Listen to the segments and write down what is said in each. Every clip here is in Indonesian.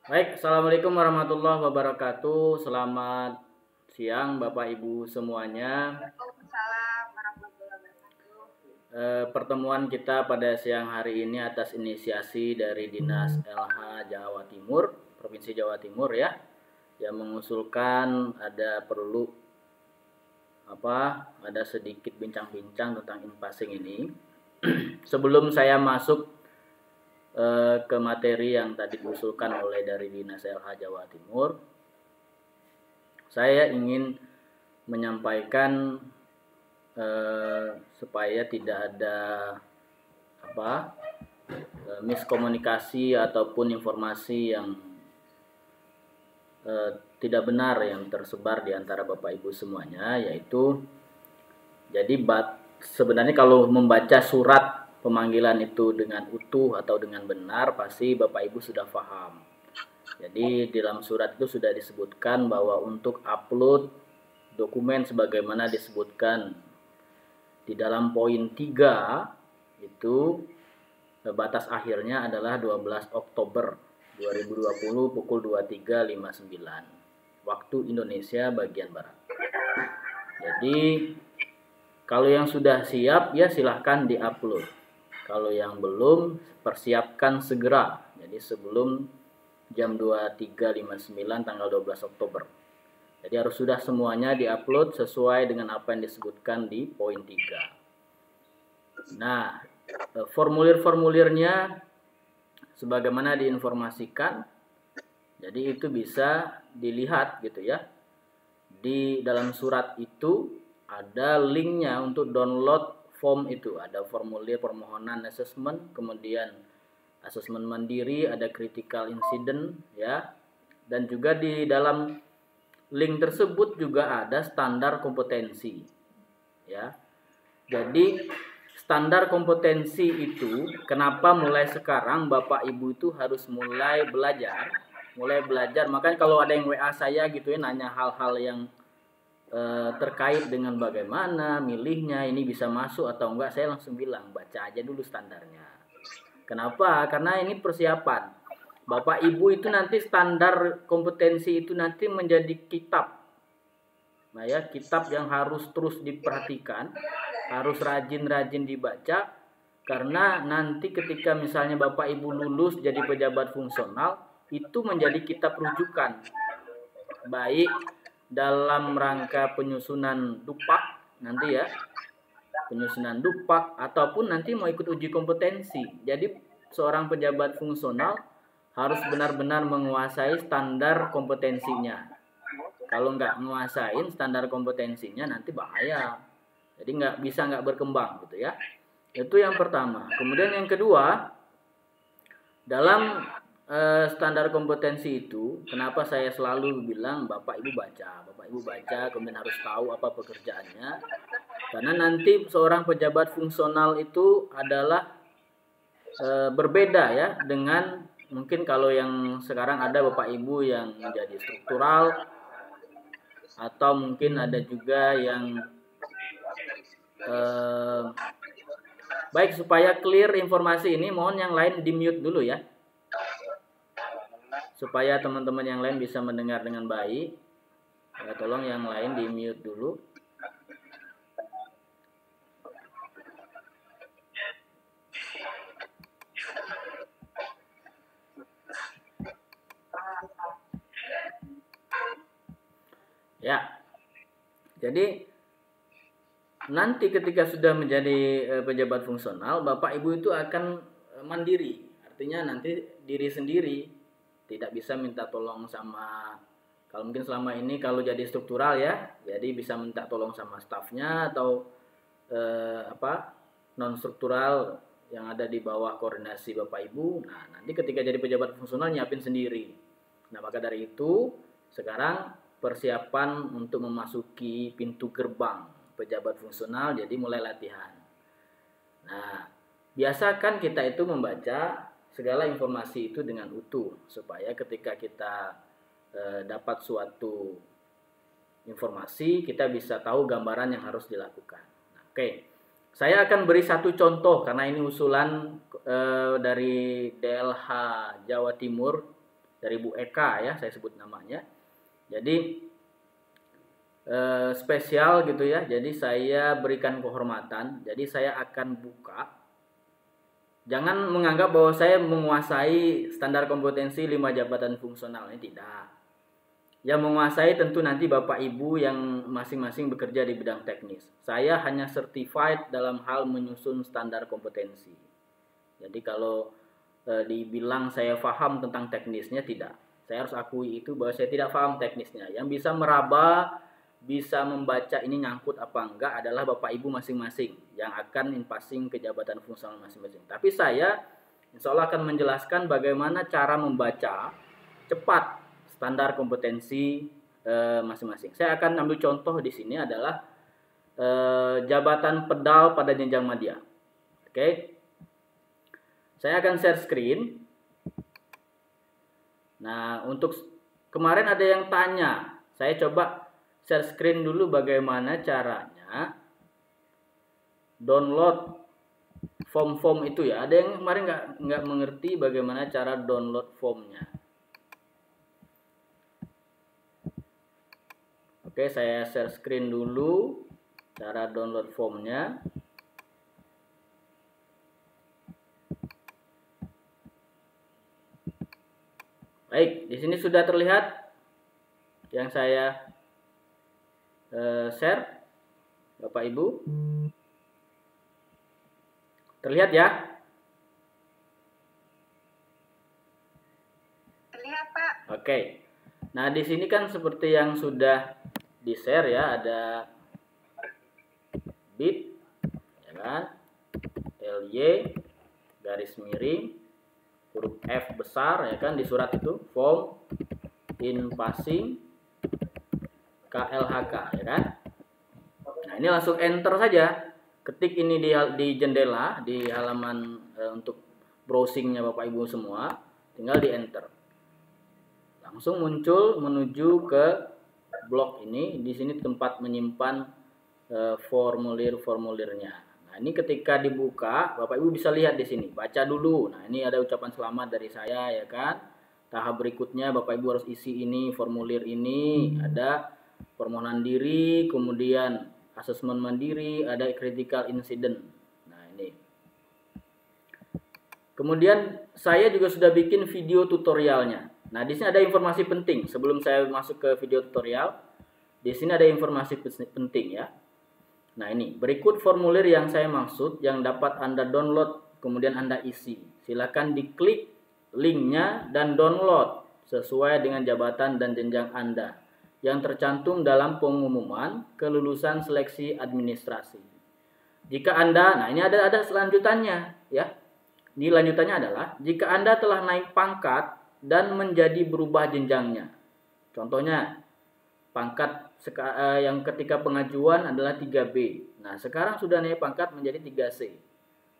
Baik, assalamualaikum warahmatullahi wabarakatuh. Selamat siang, Bapak Ibu semuanya. Waalaikumsalam warahmatullahi wabarakatuh. Pertemuan kita pada siang hari ini atas inisiasi dari Dinas LH Jawa Timur, Provinsi Jawa Timur ya, yang mengusulkan ada sedikit bincang-bincang tentang in-passing ini. Sebelum saya masuk ke materi yang tadi diusulkan oleh dari Dinas LH Jawa Timur, saya ingin menyampaikan supaya tidak ada miskomunikasi ataupun informasi yang tidak benar yang tersebar di antara Bapak Ibu semuanya, yaitu sebenarnya kalau membaca surat pemanggilan itu dengan utuh atau dengan benar pasti Bapak Ibu sudah paham. Jadi di dalam surat itu sudah disebutkan bahwa untuk upload dokumen sebagaimana disebutkan di dalam poin 3 itu batas akhirnya adalah 12 Oktober 2020 pukul 23.59 waktu Indonesia bagian Barat. Jadi kalau yang sudah siap ya silahkan diupload. Kalau yang belum persiapkan segera. Jadi sebelum jam 23.59 tanggal 12 Oktober. Jadi harus sudah semuanya diupload sesuai dengan apa yang disebutkan di poin 3. Nah, formulir-formulirnya sebagaimana diinformasikan, jadi itu bisa dilihat gitu ya. Di dalam surat itu ada linknya untuk download form itu. Ada formulir permohonan assessment, kemudian asesmen mandiri, ada critical incident ya. Dan juga di dalam link tersebut juga ada standar kompetensi ya. Jadi standar kompetensi itu kenapa mulai sekarang Bapak Ibu itu harus mulai belajar. Makanya kalau ada yang WA saya gitu ya nanya hal-hal yang terkait dengan bagaimana milihnya ini bisa masuk atau enggak, saya langsung bilang baca aja dulu standarnya. Kenapa? Karena ini persiapan. Bapak Ibu itu nanti standar kompetensi itu nanti menjadi kitab. Nah ya, kitab yang harus terus diperhatikan, harus rajin-rajin dibaca, karena nanti ketika misalnya Bapak Ibu lulus jadi pejabat fungsional, itu menjadi kitab rujukan. Baik dalam rangka penyusunan dupak nanti ya, penyusunan dupak ataupun nanti mau ikut uji kompetensi. Jadi seorang pejabat fungsional harus benar-benar menguasai standar kompetensinya. Kalau nggak menguasain standar kompetensinya nanti bahaya. Jadi nggak berkembang gitu ya. Itu yang pertama. Kemudian yang kedua, dalam standar kompetensi itu, kenapa saya selalu bilang Bapak Ibu baca, kemudian harus tahu apa pekerjaannya. Karena nanti seorang pejabat fungsional itu adalah berbeda ya dengan mungkin kalau yang sekarang ada Bapak Ibu yang menjadi struktural, atau mungkin ada juga yang baik, supaya clear informasi ini mohon yang lain di mute dulu ya, supaya teman-teman yang lain bisa mendengar dengan baik. Tolong yang lain di mute dulu. Ya, jadi nanti ketika sudah menjadi pejabat fungsional, Bapak Ibu itu akan mandiri. Artinya nanti diri sendiri, tidak bisa minta tolong sama, kalau mungkin selama ini kalau jadi struktural ya, jadi bisa minta tolong sama stafnya atau non struktural yang ada di bawah koordinasi Bapak Ibu. Nah, nanti ketika jadi pejabat fungsional nyiapin sendiri. Nah, maka dari itu sekarang persiapan untuk memasuki pintu gerbang pejabat fungsional, jadi mulai latihan. Nah, biasakan kita itu membaca segala informasi itu dengan utuh supaya ketika kita dapat suatu informasi kita bisa tahu gambaran yang harus dilakukan. Nah, oke. Saya akan beri satu contoh karena ini usulan dari DLH Jawa Timur dari Bu Eka ya, saya sebut namanya. Jadi spesial gitu ya. Jadi saya berikan kehormatan. Jadi saya akan buka. Jangan menganggap bahwa saya menguasai standar kompetensi 5 jabatan fungsional, ini tidak. Yang menguasai tentu nanti Bapak Ibu yang masing-masing bekerja di bidang teknis. Saya hanya certified dalam hal menyusun standar kompetensi. Jadi kalau dibilang saya paham tentang teknisnya, tidak. Saya harus akui itu bahwa saya tidak paham teknisnya. Yang bisa meraba, bisa membaca ini nyangkut apa enggak adalah Bapak Ibu masing-masing yang akan in-passing ke jabatan fungsional masing-masing. Tapi saya insya Allah akan menjelaskan bagaimana cara membaca cepat standar kompetensi masing-masing. Saya akan ambil contoh di sini adalah jabatan pedal pada jenjang madya. Oke. Saya akan share screen. Nah, untuk kemarin ada yang tanya, saya coba share screen dulu bagaimana caranya download form-form itu ya. Ada yang kemarin nggak mengerti bagaimana cara download formnya. Oke, saya share screen dulu cara download formnya. Baik, di sini sudah terlihat yang saya share, Bapak Ibu. Terlihat ya? Terlihat, Pak. Oke. Nah, di sini kan seperti yang sudah di-share ya, ada bit, ya kan? LY garis miring huruf F besar ya kan di surat itu, form in-passing KLHK ya kan. Nah, ini langsung enter saja. Ketik ini di jendela, di halaman untuk browsingnya Bapak Ibu semua, tinggal di enter. Langsung muncul menuju ke blok ini. Di sini tempat menyimpan formulir-formulirnya. Nah, ini ketika dibuka, Bapak Ibu bisa lihat di sini. Baca dulu. Nah, ini ada ucapan selamat dari saya ya kan. Tahap berikutnya Bapak Ibu harus isi ini, formulir ini, ada permohonan diri, kemudian asesmen mandiri, ada critical incident. Nah, ini. Kemudian saya juga sudah bikin video tutorialnya. Nah, di sini ada informasi penting. Sebelum saya masuk ke video tutorial, di sini ada informasi penting ya. Nah, ini berikut formulir yang saya maksud yang dapat Anda download kemudian Anda isi. Silakan diklik linknya dan download sesuai dengan jabatan dan jenjang Anda yang tercantum dalam pengumuman kelulusan seleksi administrasi. Jika Anda, nah ini ada selanjutannya ya. Ini lanjutannya adalah jika Anda telah naik pangkat dan menjadi berubah jenjangnya. Contohnya pangkat yang ketika pengajuan adalah 3B. Nah, sekarang sudah naik pangkat menjadi 3C.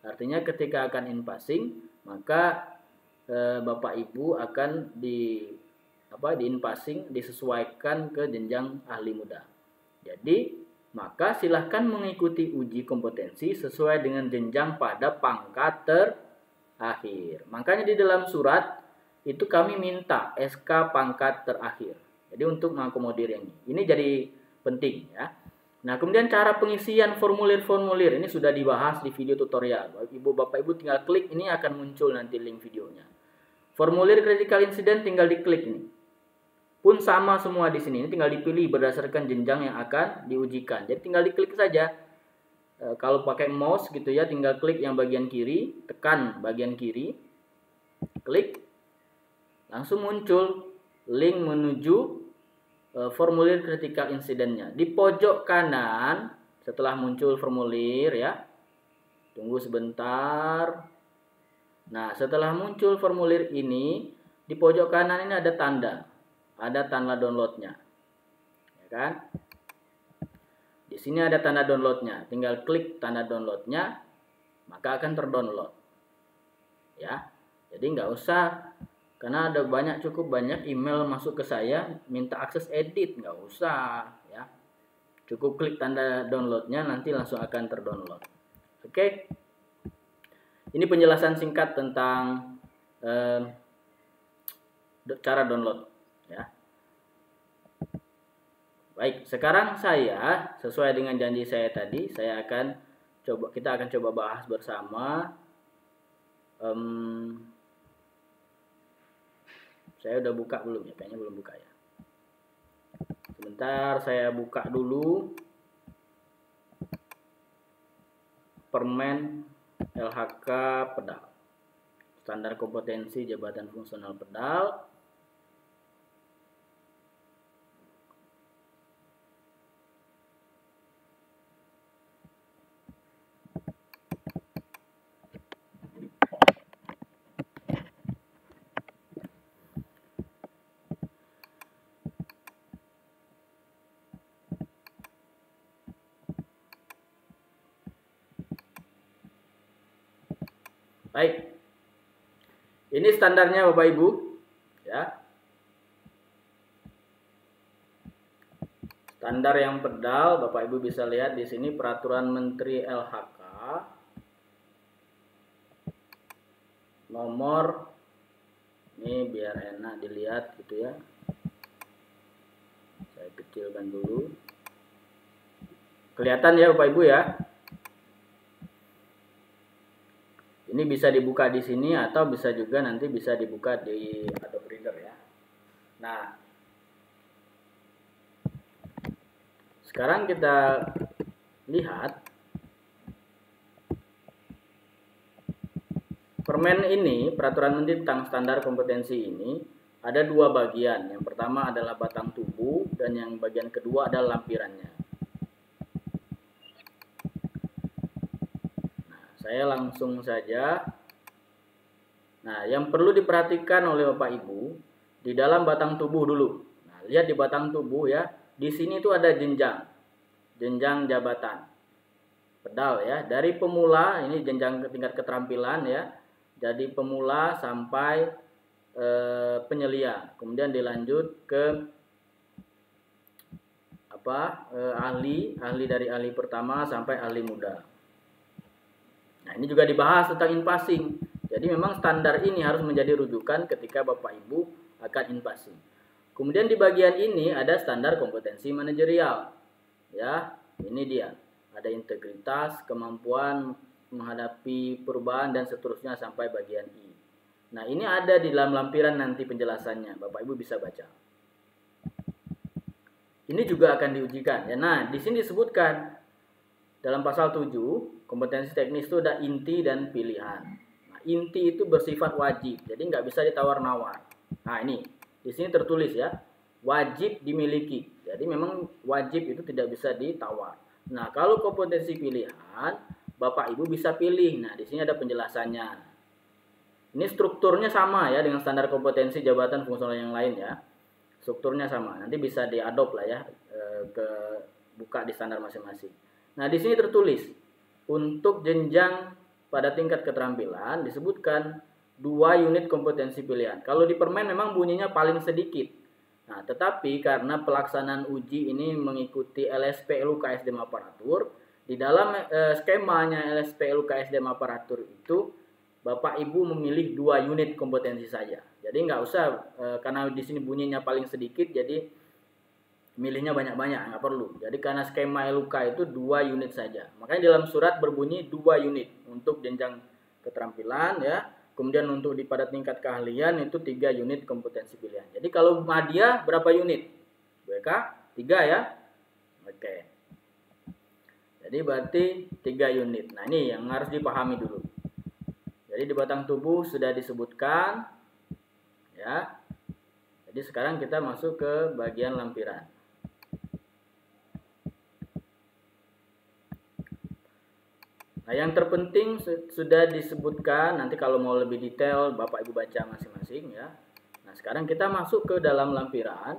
Artinya ketika akan in-passing, maka Bapak Ibu akan di-in-passing disesuaikan ke jenjang ahli muda. Jadi, maka silahkan mengikuti uji kompetensi sesuai dengan jenjang pada pangkat terakhir. Makanya di dalam surat itu kami minta SK pangkat terakhir. Jadi untuk mengakomodir ini jadi penting ya. Nah, kemudian cara pengisian formulir-formulir ini sudah dibahas di video tutorial. Bapak Ibu tinggal klik ini akan muncul nanti link videonya. Formulir critical incident tinggal diklik ini. Pun sama semua di sini. Ini tinggal dipilih berdasarkan jenjang yang akan diujikan. Jadi tinggal diklik saja. Kalau pakai mouse gitu ya, tinggal klik yang bagian kiri, tekan bagian kiri, klik, langsung muncul link menuju formulir critical incident-nya. Di pojok kanan setelah muncul formulir ya. Tunggu sebentar. Nah, setelah muncul formulir ini, di pojok kanan ini ada tanda. Ada tanda download-nya. Ya kan? Di sini ada tanda download-nya. Tinggal klik tanda download-nya, maka akan terdownload. Ya. Jadi nggak usah, karena ada cukup banyak email masuk ke saya minta akses edit, nggak usah ya. Cukup klik tanda downloadnya, nanti langsung akan terdownload. Oke. Ini penjelasan singkat tentang cara download ya. Baik, sekarang saya sesuai dengan janji saya tadi, kita akan coba bahas bersama. Saya udah buka belum ya? Kayaknya belum buka ya. Sebentar, saya buka dulu Permen LHK pedal. Standar kompetensi jabatan fungsional pedal. Baik, ini standarnya Bapak Ibu, ya. Standar yang pedal, Bapak Ibu bisa lihat di sini Peraturan Menteri LHK nomor, ini biar enak dilihat gitu ya. Saya kecilkan dulu. Kelihatan ya Bapak Ibu ya. Ini bisa dibuka di sini atau bisa juga nanti bisa dibuka di Adobe Reader ya. Nah, sekarang kita lihat permen ini, peraturan menteri tentang standar kompetensi ini ada dua bagian. Yang pertama adalah batang tubuh dan yang bagian kedua adalah lampirannya. Saya langsung saja. Nah, yang perlu diperhatikan oleh Bapak Ibu di dalam batang tubuh dulu. Nah, lihat di batang tubuh ya. Di sini itu ada jenjang jabatan pedal ya. Dari pemula, ini jenjang tingkat keterampilan ya. Jadi pemula sampai penyelia. Kemudian dilanjut ke ahli dari ahli pertama sampai ahli muda. Nah, ini juga dibahas tentang in-passing. Jadi memang standar ini harus menjadi rujukan ketika Bapak Ibu akan in-passing. Kemudian di bagian ini ada standar kompetensi manajerial. Ya, ini dia. Ada integritas, kemampuan menghadapi perubahan dan seterusnya sampai bagian I. Nah, ini ada di dalam lampiran nanti penjelasannya. Bapak Ibu bisa baca. Ini juga akan diujikan. Ya, nah, di sini disebutkan dalam pasal 7, kompetensi teknis itu ada inti dan pilihan. Nah, inti itu bersifat wajib, jadi nggak bisa ditawar-nawar. Nah, ini di sini tertulis ya, wajib dimiliki. Jadi memang wajib itu tidak bisa ditawar. Nah, kalau kompetensi pilihan, Bapak Ibu bisa pilih. Nah, di sini ada penjelasannya. Ini strukturnya sama ya dengan standar kompetensi jabatan fungsional yang lain ya. Strukturnya sama. Nanti bisa diadop lah ya, buka di standar masing-masing. Nah, di sini tertulis untuk jenjang pada tingkat keterampilan disebutkan 2 unit kompetensi pilihan. Kalau di permen memang bunyinya paling sedikit. Nah, tetapi karena pelaksanaan uji ini mengikuti LSPLU KSDM aparatur, di dalam skemanya LSPLU KSDM aparatur itu Bapak Ibu memilih 2 unit kompetensi saja. Jadi nggak usah karena di sini bunyinya paling sedikit, jadi milihnya banyak-banyak, nggak perlu. Jadi karena skema LUK itu 2 unit saja. Makanya dalam surat berbunyi 2 unit untuk jenjang keterampilan ya. Kemudian untuk di pada tingkat keahlian itu 3 unit kompetensi pilihan. Jadi kalau madya berapa unit? BK 3 ya. Oke. Jadi berarti 3 unit. Nah, ini yang harus dipahami dulu. Jadi di batang tubuh sudah disebutkan ya. Jadi sekarang kita masuk ke bagian lampiran. Nah, yang terpenting sudah disebutkan, nanti kalau mau lebih detail Bapak Ibu baca masing-masing ya. Nah, sekarang kita masuk ke dalam lampiran.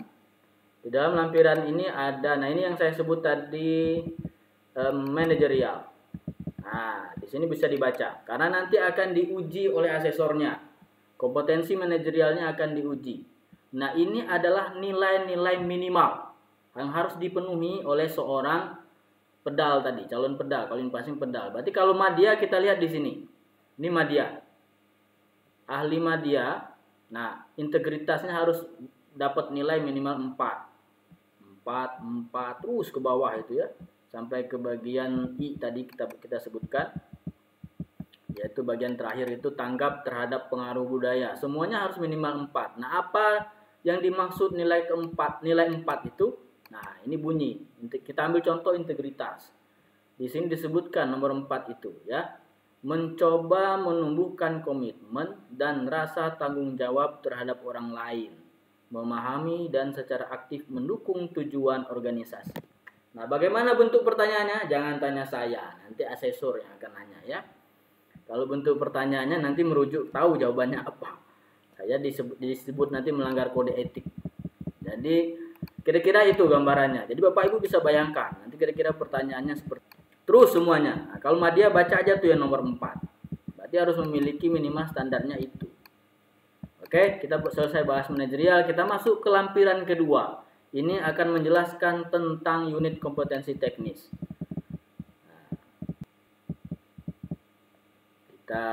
Di dalam lampiran ini ada, nah ini yang saya sebut tadi manajerial. Nah, di sini bisa dibaca karena nanti akan diuji oleh asesornya. Kompetensi manajerialnya akan diuji. Nah, ini adalah nilai-nilai minimal yang harus dipenuhi oleh seorang pedal tadi, calon pedal, kalau in-passing pedal. Berarti kalau madya kita lihat di sini. Ini madya. Ahli madya Nah, integritasnya harus dapat nilai minimal 4. 4 terus ke bawah itu ya. Sampai ke bagian I tadi kita sebutkan. Yaitu bagian terakhir itu tanggap terhadap pengaruh budaya. Semuanya harus minimal 4. Nah, apa yang dimaksud nilai 4 itu? Nah, ini bunyi. Kita ambil contoh integritas. Di sini disebutkan nomor 4 itu ya. Mencoba menumbuhkan komitmen dan rasa tanggung jawab terhadap orang lain, memahami dan secara aktif mendukung tujuan organisasi. Nah, bagaimana bentuk pertanyaannya? Jangan tanya saya, nanti asesor yang akan nanya ya. Kalau bentuk pertanyaannya nanti merujuk tahu jawabannya apa. Saya disebut nanti melanggar kode etik. Jadi kira-kira itu gambarannya. Jadi Bapak Ibu bisa bayangkan nanti kira-kira pertanyaannya seperti terus semuanya. Nah, kalau Madya baca aja tuh yang nomor 4. Berarti harus memiliki minimal standarnya itu. Oke, kita selesai bahas manajerial. Kita masuk ke lampiran kedua. Ini akan menjelaskan tentang unit kompetensi teknis. Kita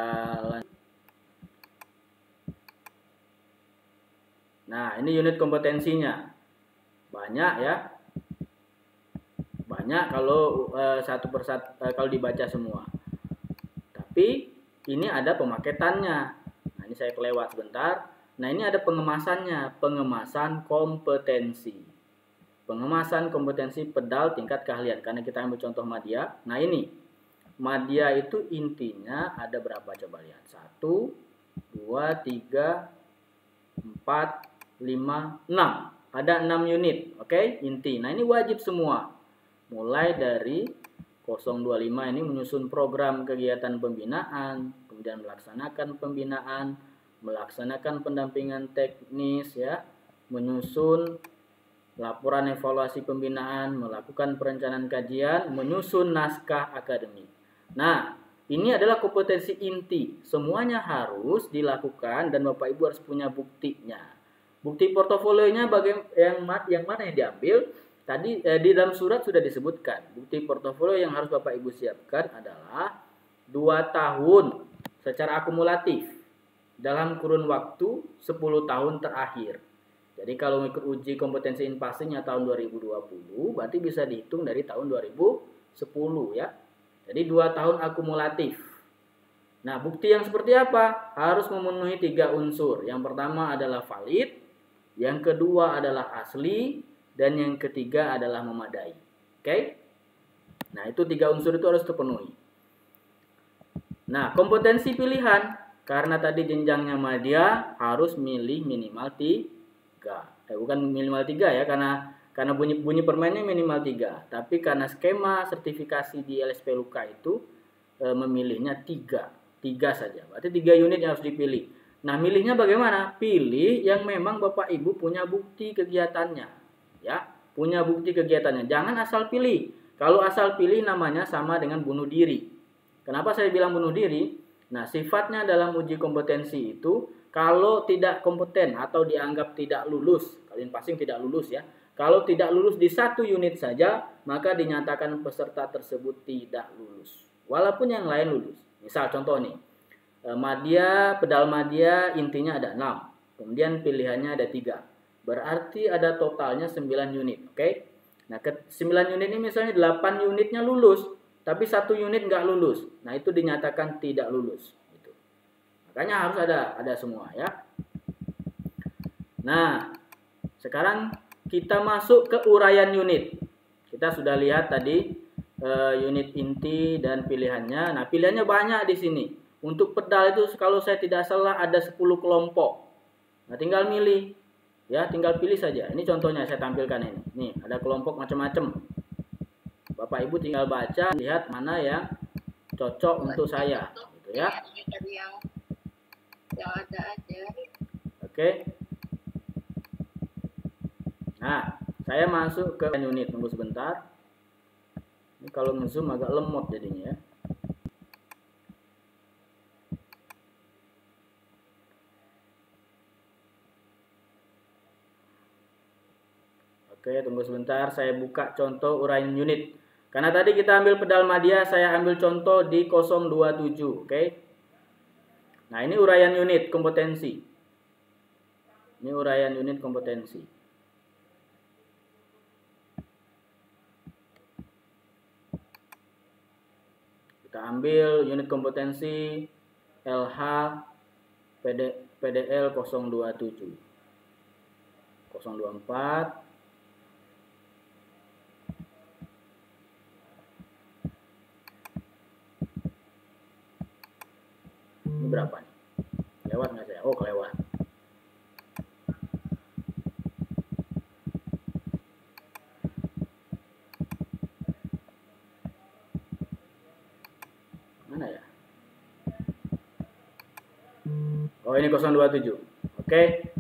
lanjut. Nah, ini unit kompetensinya. Banyak ya. Banyak kalau satu persatu kalau dibaca semua. Tapi ini ada pemaketannya. Nah, ini saya kelewat sebentar. Nah, ini ada pengemasannya, pengemasan kompetensi. Pengemasan kompetensi pedal tingkat keahlian. Karena kita ambil contoh Madya. Nah, ini Madya itu intinya ada berapa coba lihat? 1 2 3 4 5 6. Ada 6 unit, oke? Inti. Nah, ini wajib semua. Mulai dari 025 ini menyusun program kegiatan pembinaan, kemudian melaksanakan pembinaan, melaksanakan pendampingan teknis ya, menyusun laporan evaluasi pembinaan, melakukan perencanaan kajian, menyusun naskah akademik. Nah, ini adalah kompetensi inti. Semuanya harus dilakukan dan Bapak Ibu harus punya buktinya. Bukti portofolionya yang mana yang diambil? Tadi di dalam surat sudah disebutkan. Bukti portofolio yang harus Bapak Ibu siapkan adalah 2 tahun secara akumulatif dalam kurun waktu 10 tahun terakhir. Jadi kalau ikut uji kompetensi in passingnya tahun 2020, berarti bisa dihitung dari tahun 2010 ya. Jadi 2 tahun akumulatif. Nah, bukti yang seperti apa? Harus memenuhi 3 unsur. Yang pertama adalah valid, yang kedua adalah asli, dan yang ketiga adalah memadai. Oke? Nah, itu 3 unsur itu harus terpenuhi. Nah, kompetensi pilihan. Karena tadi jenjangnya Madya harus milih minimal 3. Bukan minimal 3 ya, karena bunyi permennya minimal 3. Tapi karena skema sertifikasi di LSP Luka itu memilihnya 3 saja. Berarti 3 unit yang harus dipilih. Nah, milihnya bagaimana? Pilih yang memang Bapak Ibu punya bukti kegiatannya. Ya, punya bukti kegiatannya. Jangan asal pilih. Kalau asal pilih namanya sama dengan bunuh diri. Kenapa saya bilang bunuh diri? Nah, sifatnya dalam uji kompetensi itu kalau tidak kompeten atau dianggap tidak lulus, kalian passing tidak lulus ya. Kalau tidak lulus di 1 unit saja, maka dinyatakan peserta tersebut tidak lulus. Walaupun yang lain lulus. Misal contoh nih, pedal Madya intinya ada 6. Kemudian pilihannya ada 3. Berarti ada totalnya 9 unit, oke? Nah, 9 unit ini misalnya 8 unitnya lulus, tapi 1 unit nggak lulus. Nah, itu dinyatakan tidak lulus. Gitu. Makanya harus ada semua ya. Nah, sekarang kita masuk ke uraian unit. Kita sudah lihat tadi unit inti dan pilihannya. Nah, pilihannya banyak di sini. Untuk pedal itu kalau saya tidak salah ada 10 kelompok. Nah, tinggal milih. Ya, tinggal pilih saja. Ini contohnya saya tampilkan ini. Nih, ada kelompok macam-macam. Bapak Ibu tinggal baca, lihat mana yang cocok untuk saya, gitu ya. Yang ada aja. Oke. Nah, saya masuk ke unit. Tunggu sebentar. Ini kalau nge-zoom agak lemot jadinya ya. Oke, tunggu sebentar. Saya buka contoh uraian unit. Karena tadi kita ambil pedal Madya, saya ambil contoh di 027. Oke. Nah, ini uraian unit kompetensi. Ini uraian unit kompetensi. Kita ambil unit kompetensi LH PDL 027 024 ini berapa nih? Lewat nggak saya? Oh, kelewat. Mana ya? Oh, ini 027. Oke.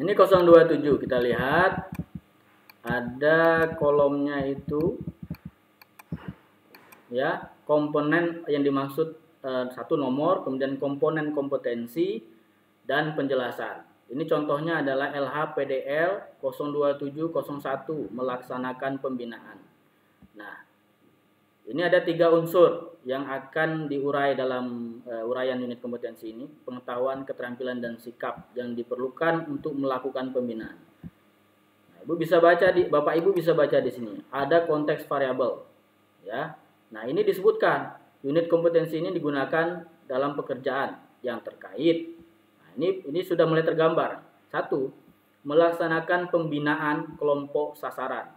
Ini 027. Kita lihat ada kolomnya itu ya, komponen yang dimaksud satu nomor, kemudian komponen kompetensi dan penjelasan. Ini contohnya adalah LHPDL 02701 melaksanakan pembinaan. Nah, ini ada 3 unsur yang akan diurai dalam uraian unit kompetensi ini: pengetahuan, keterampilan, dan sikap yang diperlukan untuk melakukan pembinaan. Nah, Bapak Ibu bisa baca di sini. Ada konteks variabel, ya. Nah, ini disebutkan unit kompetensi ini digunakan dalam pekerjaan yang terkait. Nah, ini sudah mulai tergambar. 1. Melaksanakan pembinaan kelompok sasaran.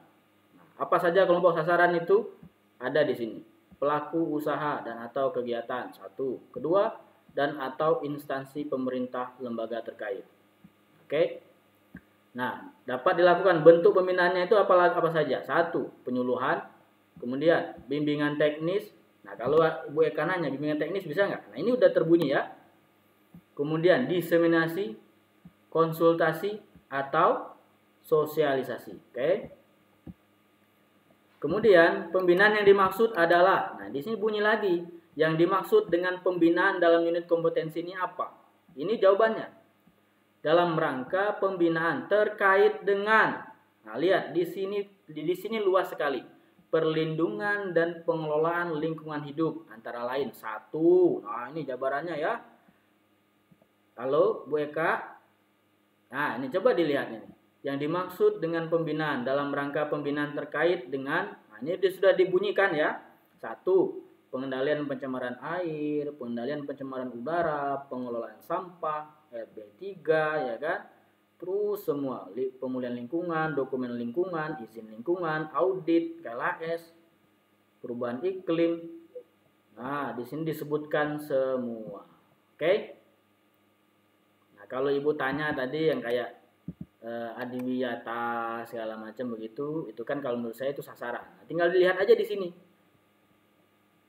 Nah, apa saja kelompok sasaran itu? Ada di sini. Pelaku usaha dan atau kegiatan. 1. Kedua, dan atau instansi pemerintah lembaga terkait. Oke. Nah, dapat dilakukan bentuk pembinaannya itu apa saja? 1. Penyuluhan. Kemudian bimbingan teknis. Nah, kalau Bu Eka nanya bimbingan teknis bisa nggak? Nah, ini udah terbunyi ya. Kemudian diseminasi, konsultasi, atau sosialisasi. Oke. Kemudian pembinaan yang dimaksud adalah, nah di sini bunyi lagi, yang dimaksud dengan pembinaan dalam unit kompetensi ini apa? Ini jawabannya. Dalam rangka pembinaan terkait dengan, nah lihat di sini luas sekali. Perlindungan dan pengelolaan lingkungan hidup antara lain. 1. Nah, ini jabarannya ya. Halo, Bu Eka. Nah, ini coba dilihat ini. Yang dimaksud dengan pembinaan dalam rangka pembinaan terkait dengan, nah ini sudah dibunyikan ya. 1. Pengendalian pencemaran air, pengendalian pencemaran udara, pengelolaan sampah, RB3 ya kan. Terus semua pemulihan lingkungan, dokumen lingkungan, izin lingkungan, audit, KLAS, perubahan iklim. Nah, di sini disebutkan semua. Oke? Nah, kalau Ibu tanya tadi yang kayak adiwiyata segala macam begitu, itu kan kalau menurut saya itu sasaran. Nah, tinggal dilihat aja di sini.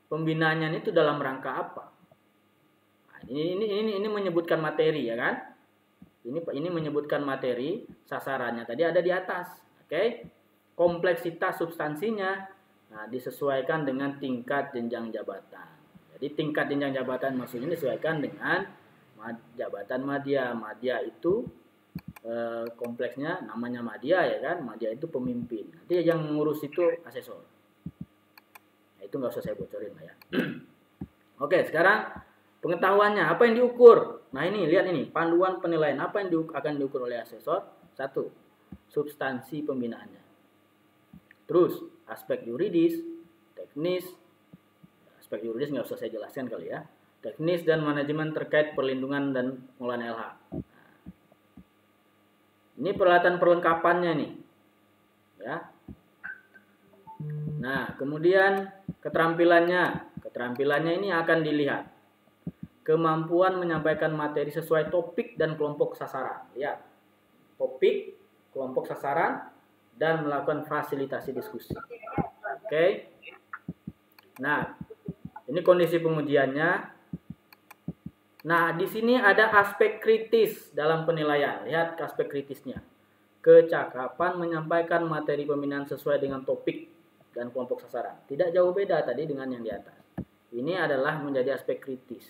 Pembinaannya itu dalam rangka apa? Nah, ini menyebutkan materi ya kan? Ini menyebutkan materi, sasarannya tadi ada di atas. Oke. Kompleksitas substansinya nah disesuaikan dengan tingkat jenjang jabatan. Jadi tingkat jenjang jabatan maksudnya disesuaikan dengan jabatan madya. Madya itu kompleksnya namanya madya ya kan? Madya itu pemimpin. Nanti yang ngurus itu asesor. Nah, itu nggak usah saya bocorin lah ya. Oke, sekarang pengetahuannya, apa yang diukur? Nah ini, lihat ini, panduan penilaian. Apa yang akan diukur oleh asesor? 1. Substansi pembinaannya. Terus, aspek yuridis, teknis. Aspek yuridis nggak usah saya jelaskan kali ya. Teknis dan manajemen terkait perlindungan dan pengelolaan LH. Nah, ini peralatan perlengkapannya nih. Ya. Nah, kemudian keterampilannya. Keterampilannya ini akan dilihat. Kemampuan menyampaikan materi sesuai topik dan kelompok sasaran. Lihat, topik, kelompok sasaran, dan melakukan fasilitasi diskusi. Oke. Nah, ini kondisi pengujiannya. Nah, di sini ada aspek kritis dalam penilaian. Lihat aspek kritisnya. Kecakapan menyampaikan materi pembinaan sesuai dengan topik dan kelompok sasaran. Tidak jauh beda tadi dengan yang di atas. Ini adalah menjadi aspek kritis.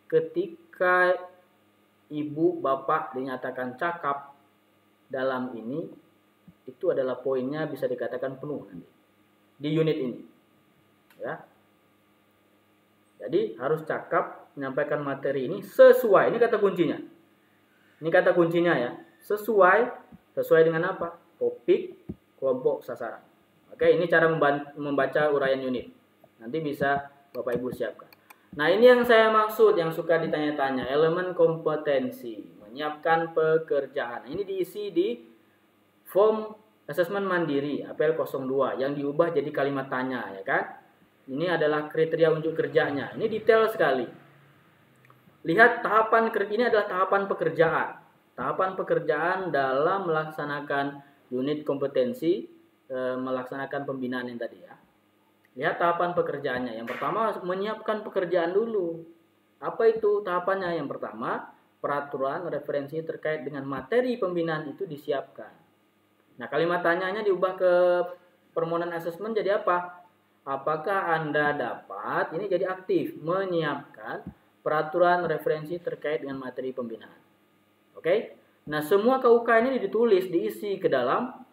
Ketika ibu bapak dinyatakan cakap dalam ini, itu adalah poinnya bisa dikatakan penuh nanti di unit ini ya. Jadi harus cakap menyampaikan materi ini sesuai, ini kata kuncinya, Ini kata kuncinya ya. Sesuai dengan apa? Topik, kelompok, sasaran. Oke, ini cara membaca uraian unit. Nanti bisa Bapak Ibu siapkan. Nah, ini yang saya maksud, yang suka ditanya-tanya, elemen kompetensi, menyiapkan pekerjaan. Ini diisi di form asesmen mandiri APL 02 yang diubah jadi kalimat tanya, ya kan? Ini adalah kriteria unjuk kerjanya. Ini detail sekali. Lihat tahapan ini adalah tahapan pekerjaan. Tahapan pekerjaan dalam melaksanakan unit kompetensi, melaksanakan pembinaan yang tadi ya. Lihat tahapan pekerjaannya. Yang pertama menyiapkan pekerjaan dulu. Apa itu tahapannya? Yang pertama, peraturan referensi terkait dengan materi pembinaan itu disiapkan. Nah, kalimat tanyanya diubah ke permohonan asesmen jadi apa? Apakah Anda dapat, ini jadi aktif, menyiapkan peraturan referensi terkait dengan materi pembinaan. Oke? Nah, semua KUK ini ditulis, diisi ke dalam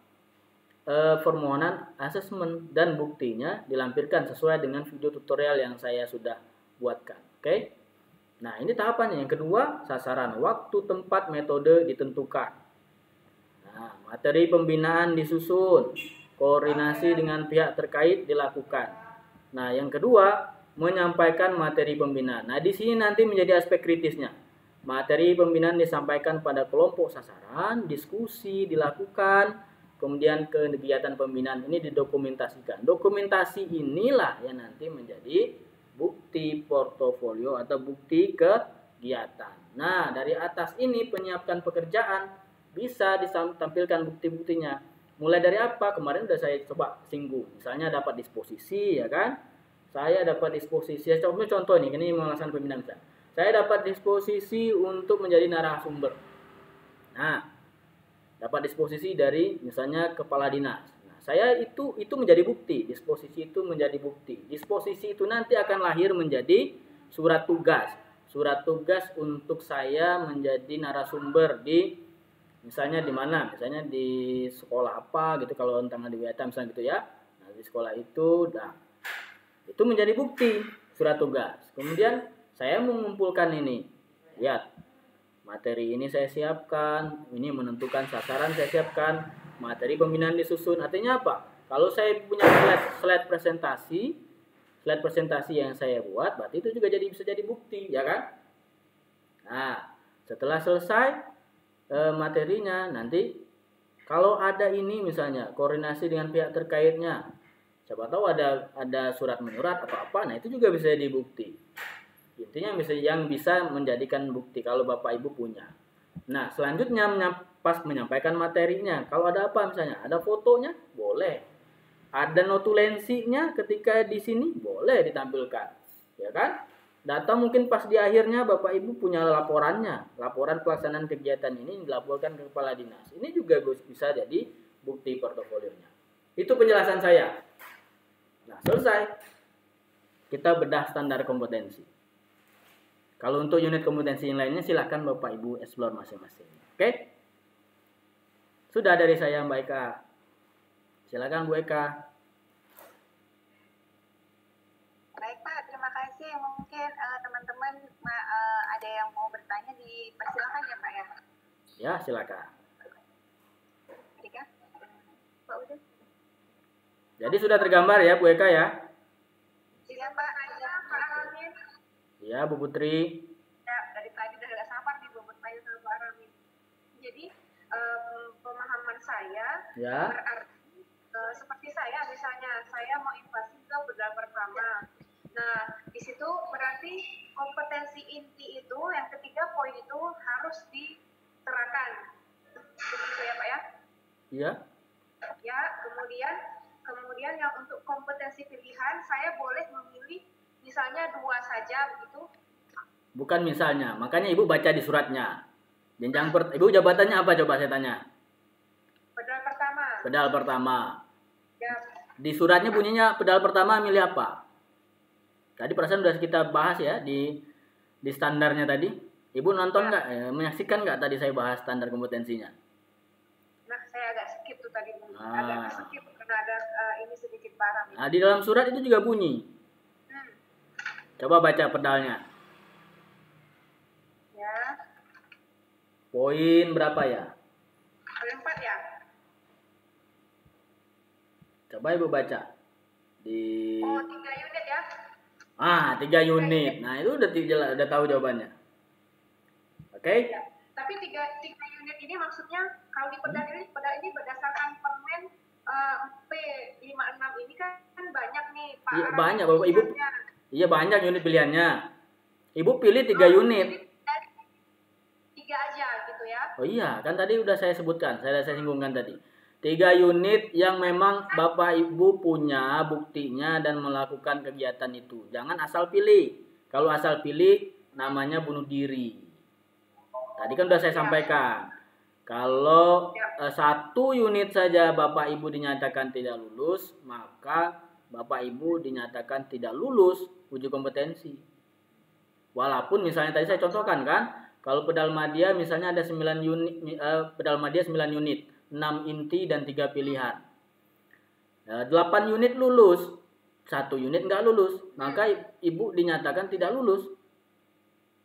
permohonan asesmen dan buktinya dilampirkan sesuai dengan video tutorial yang saya sudah buatkan. Oke? Nah, ini tahapannya. Yang kedua, sasaran, waktu, tempat, metode ditentukan. Nah, materi pembinaan disusun, koordinasi dengan pihak terkait dilakukan. Nah, yang kedua, menyampaikan materi pembinaan. Nah, di sini nanti menjadi aspek kritisnya. Materi pembinaan disampaikan pada kelompok sasaran, diskusi dilakukan, kemudian kegiatan pembinaan ini didokumentasikan. Dokumentasi inilah yang nanti menjadi bukti portofolio atau bukti kegiatan. Nah, dari atas ini penyiapkan pekerjaan bisa ditampilkan bukti-buktinya. Mulai dari apa? Kemarin sudah saya coba singgung. Misalnya dapat disposisi, ya kan? Saya dapat disposisi. Contoh nih, ini melaksanakan pembinaan misalnya. Saya dapat disposisi untuk menjadi narasumber. Nah, dapat disposisi dari misalnya kepala dinas. Nah, saya itu menjadi bukti. Disposisi itu menjadi bukti. Disposisi itu nanti akan lahir menjadi surat tugas. Surat tugas untuk saya menjadi narasumber di misalnya di mana? Misalnya di sekolah apa gitu, kalau tentang di WTA misalnya gitu ya. Nah, di sekolah itu itu menjadi bukti surat tugas. Kemudian saya mengumpulkan ini. Lihat. Materi ini saya siapkan, ini menentukan sasaran saya siapkan, materi pembinaan disusun. Artinya apa? Kalau saya punya slide presentasi yang saya buat, berarti itu juga bisa jadi bukti, ya kan? Nah, setelah selesai materinya, nanti kalau ada ini misalnya koordinasi dengan pihak terkaitnya, siapa tahu ada surat menyurat atau apa, nah itu juga bisa jadi bukti. Intinya yang bisa menjadikan bukti kalau Bapak Ibu punya. Nah, selanjutnya pas menyampaikan materinya, kalau ada apa misalnya, ada fotonya, boleh. Ada notulensinya ketika di sini, boleh ditampilkan. Ya kan? Data mungkin pas di akhirnya Bapak Ibu punya laporannya. Laporan pelaksanaan kegiatan ini dilaporkan ke kepala dinas. Ini juga bisa jadi bukti portofolionya. Itu penjelasan saya. Nah, selesai. Kita bedah standar kompetensi. Kalau untuk unit kompetensi yang lainnya silahkan Bapak Ibu explore masing-masing. Oke? Sudah dari saya Mbak Eka. Silakan Bu Eka. Baik Pak, terima kasih. Mungkin teman-teman ada yang mau bertanya, dipersilakan ya Pak ya. Ya, silakan. Rika? Pak udah? Jadi sudah tergambar ya Bu Eka ya? Silakan Pak. Iya Pak Aramin. Ya, Bu Putri. Ya, dari tadi udah gak sabar nih buat bertanya sama Pak Aramin. Jadi pemahaman saya Ya. berarti seperti saya misalnya saya mau invasi ke bedal pertama. Nah, di situ berarti kompetensi inti itu yang ketiga poin itu harus diterapkan. Begitu ya Pak ya? Iya. Ya, kemudian yang untuk kompetensi pilihan saya boleh memilih misalnya 2 saja begitu. Bukan misalnya, makanya Ibu baca di suratnya. Jenjang Ibu jabatannya apa coba saya tanya? Pedal pertama. Pedal pertama. Ya. Di suratnya bunyinya pedal pertama milih apa? Tadi perasaan sudah kita bahas ya di standarnya tadi. Ibu nonton nggak? Menyaksikan nggak tadi saya bahas standar kompetensinya? Nah, saya agak skip tuh tadi. Agak skip karena ada ini sedikit barang. Nah, di dalam surat itu juga bunyi. Coba baca pedalnya. Ya. Poin berapa ya? Poin 4 ya. Coba Ibu baca. Di 3 unit ya. 3 unit. Nah, itu udah tahu jawabannya. Oke? Ya. Tapi 3 unit ini maksudnya kalau di pedal ini berdasarkan permen P56 ini kan banyak nih Pak. Iya, banyak Bapak Ibu. Iya, banyak unit pilihannya. Ibu pilih 3 unit. 3 aja gitu ya. Oh iya, kan tadi udah saya sebutkan, saya singgungkan tadi. 3 unit yang memang Bapak Ibu punya buktinya dan melakukan kegiatan itu. Jangan asal pilih. Kalau asal pilih namanya bunuh diri. Tadi kan udah saya sampaikan. Kalau 1 unit saja Bapak Ibu dinyatakan tidak lulus, maka Bapak Ibu dinyatakan tidak lulus uji kompetensi. Walaupun misalnya tadi saya contohkan kan, kalau pedal madya misalnya ada 9 unit, pedal madya 9 unit, 6 inti dan 3 pilihan. 8 unit lulus, 1 unit nggak lulus, maka Ibu dinyatakan tidak lulus.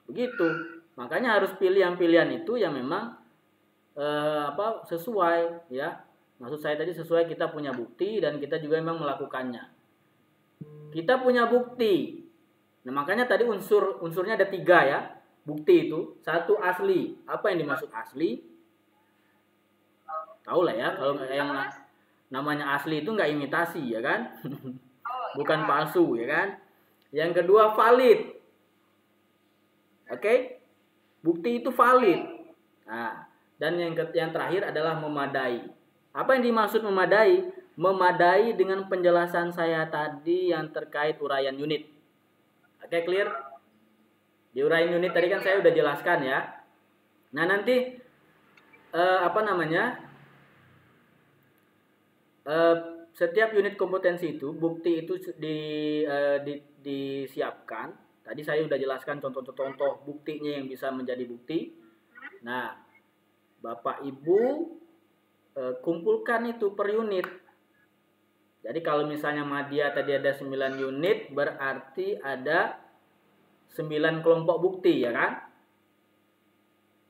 Begitu. Makanya harus pilih yang pilihan itu yang memang sesuai ya. Maksud saya tadi sesuai, kita punya bukti dan kita juga memang melakukannya. Kita punya bukti. Nah, makanya tadi unsurnya ada 3 ya. Bukti itu, 1 asli. Apa yang dimaksud asli? Tahu lah ya, kalau yang namanya asli itu nggak imitasi ya kan? Bukan palsu ya kan? Yang kedua valid. Oke? Bukti itu valid. Nah, dan yang terakhir adalah memadai. Apa yang dimaksud memadai? Memadai dengan penjelasan saya tadi yang terkait uraian unit. Oke, clear? Di uraian unit tadi kan saya udah jelaskan ya. Nah, nanti setiap unit kompetensi itu, bukti itu disiapkan. Tadi saya udah jelaskan contoh-contoh buktinya yang bisa menjadi bukti. Nah, Bapak Ibu kumpulkan itu per unit. Jadi kalau misalnya madya tadi ada 9 unit, berarti ada 9 kelompok bukti ya kan?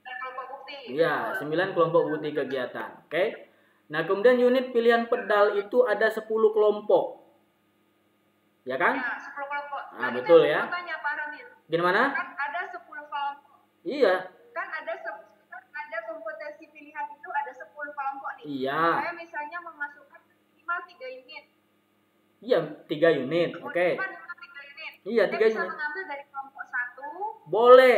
Kelompok bukti. Iya, 9 kelompok bukti kegiatan. Oke. Nah, kemudian unit pilihan pedal itu ada 10 kelompok. Ya kan? Ya, 10 kelompok. Nah, betul ya. Tanya Pak Ramil. Gimana? Kan ada 10 kelompok. Iya. Kan ada kompetensi pilihan itu ada 10 kelompok nih. Iya. Saya misalnya memasukkan minimal 3 unit. Iya, 3 unit. Oke. Minimal 3 unit. Iya, 3 unit. Saya bisa mengambil dari kelompok 1. Boleh.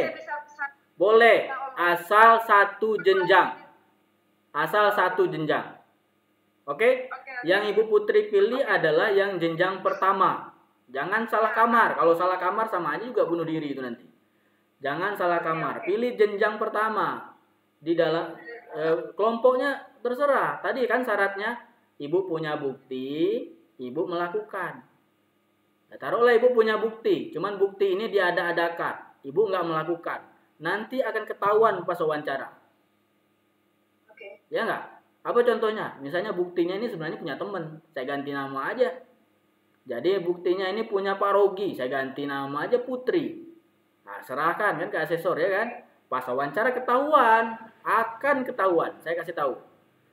Boleh. Asal satu jenjang. Oke? Yang Ibu Putri pilih adalah yang jenjang pertama. Jangan salah kamar. Kalau salah kamar sama aja juga bunuh diri itu nanti. Jangan salah kamar. Pilih jenjang pertama. Di dalam kelompoknya terserah. Tadi kan syaratnya Ibu punya bukti, Ibu melakukan. Nah, taruhlah Ibu punya bukti, cuman bukti ini diada-adakan. Ibu nggak melakukan. Nanti akan ketahuan pas wawancara. Oke. Ya nggak? Apa contohnya? Misalnya buktinya ini sebenarnya punya teman, saya ganti nama aja. Jadi buktinya ini punya Pak Rogi, saya ganti nama aja Putri. Nah, serahkan kan ke asesor ya kan. Pas wawancara ketahuan, akan ketahuan. Saya kasih tahu.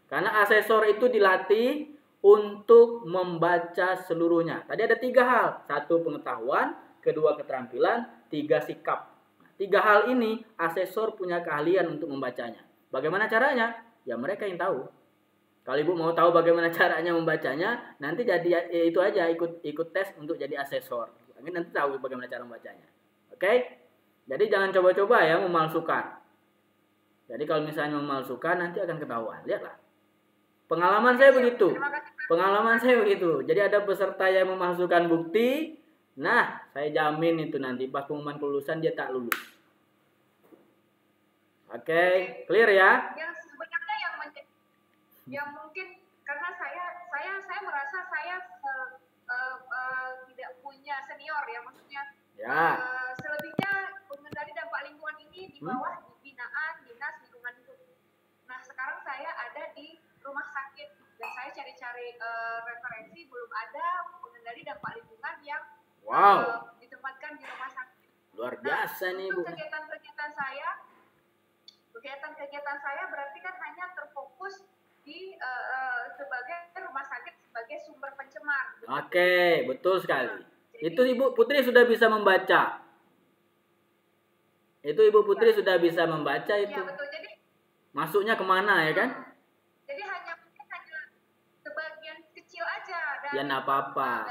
Karena asesor itu dilatih untuk membaca seluruhnya. Tadi ada 3 hal. 1 pengetahuan, 2 keterampilan, 3 sikap. Nah, 3 hal ini asesor punya keahlian untuk membacanya. Bagaimana caranya? Ya mereka yang tahu. Kalau Ibu mau tahu bagaimana caranya membacanya, nanti jadi itu aja ikut tes untuk jadi asesor. Nanti tahu bagaimana cara membacanya. Oke? Jadi jangan coba-coba ya memalsukan. Jadi kalau misalnya memalsukan nanti akan ketahuan. Lihatlah. Pengalaman saya begitu. Jadi ada peserta yang memalsukan bukti. Nah, saya jamin itu nanti pas pengumuman kelulusan dia tak lulus. Oke, clear ya? Yang sebenarnya yang mungkin karena saya merasa saya tidak punya senior ya, maksudnya selebihnya pengendali dampak lingkungan ini di bawah binaan dinas lingkungan hidup. Nah, sekarang saya ada di rumah sakit dan saya cari-cari referensi, belum ada pengendali dampak lingkungan yang ditempatkan di rumah sakit. Luar biasa nih Bu. Kegiatan-kegiatan kegiatan saya berarti kan hanya terfokus di sebagai rumah sakit sebagai sumber pencemar. Oke, betul sekali. Itu Ibu Putri sudah bisa membaca. Itu Ibu Putri sudah bisa membaca itu. Iya betul. Jadi masuknya kemana ya kan? Jadi hanya sebagian kecil aja dari Ya nggak apa-apa.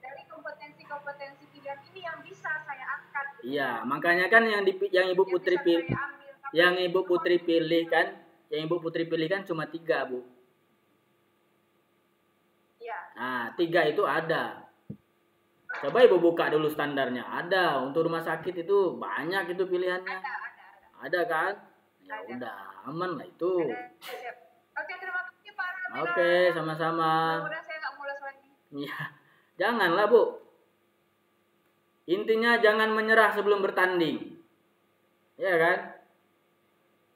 Dari kompetensi-kompetensi pilihan ini yang bisa saya angkat. Iya, makanya kan yang Ibu Putri pilih, yang Ibu Putri pilih kan cuma 3, Bu. Iya. Nah, 3 itu ada. Coba Ibu buka dulu standarnya. Ada untuk rumah sakit itu banyak itu pilihannya. Ada kan? Ya udah, aman lah itu. Oke, terima kasih Pak. Oke, sama-sama. Mudah-mudahan saya nggak mules lagi. Iya, janganlah Bu. Intinya jangan menyerah sebelum bertanding. Ya kan?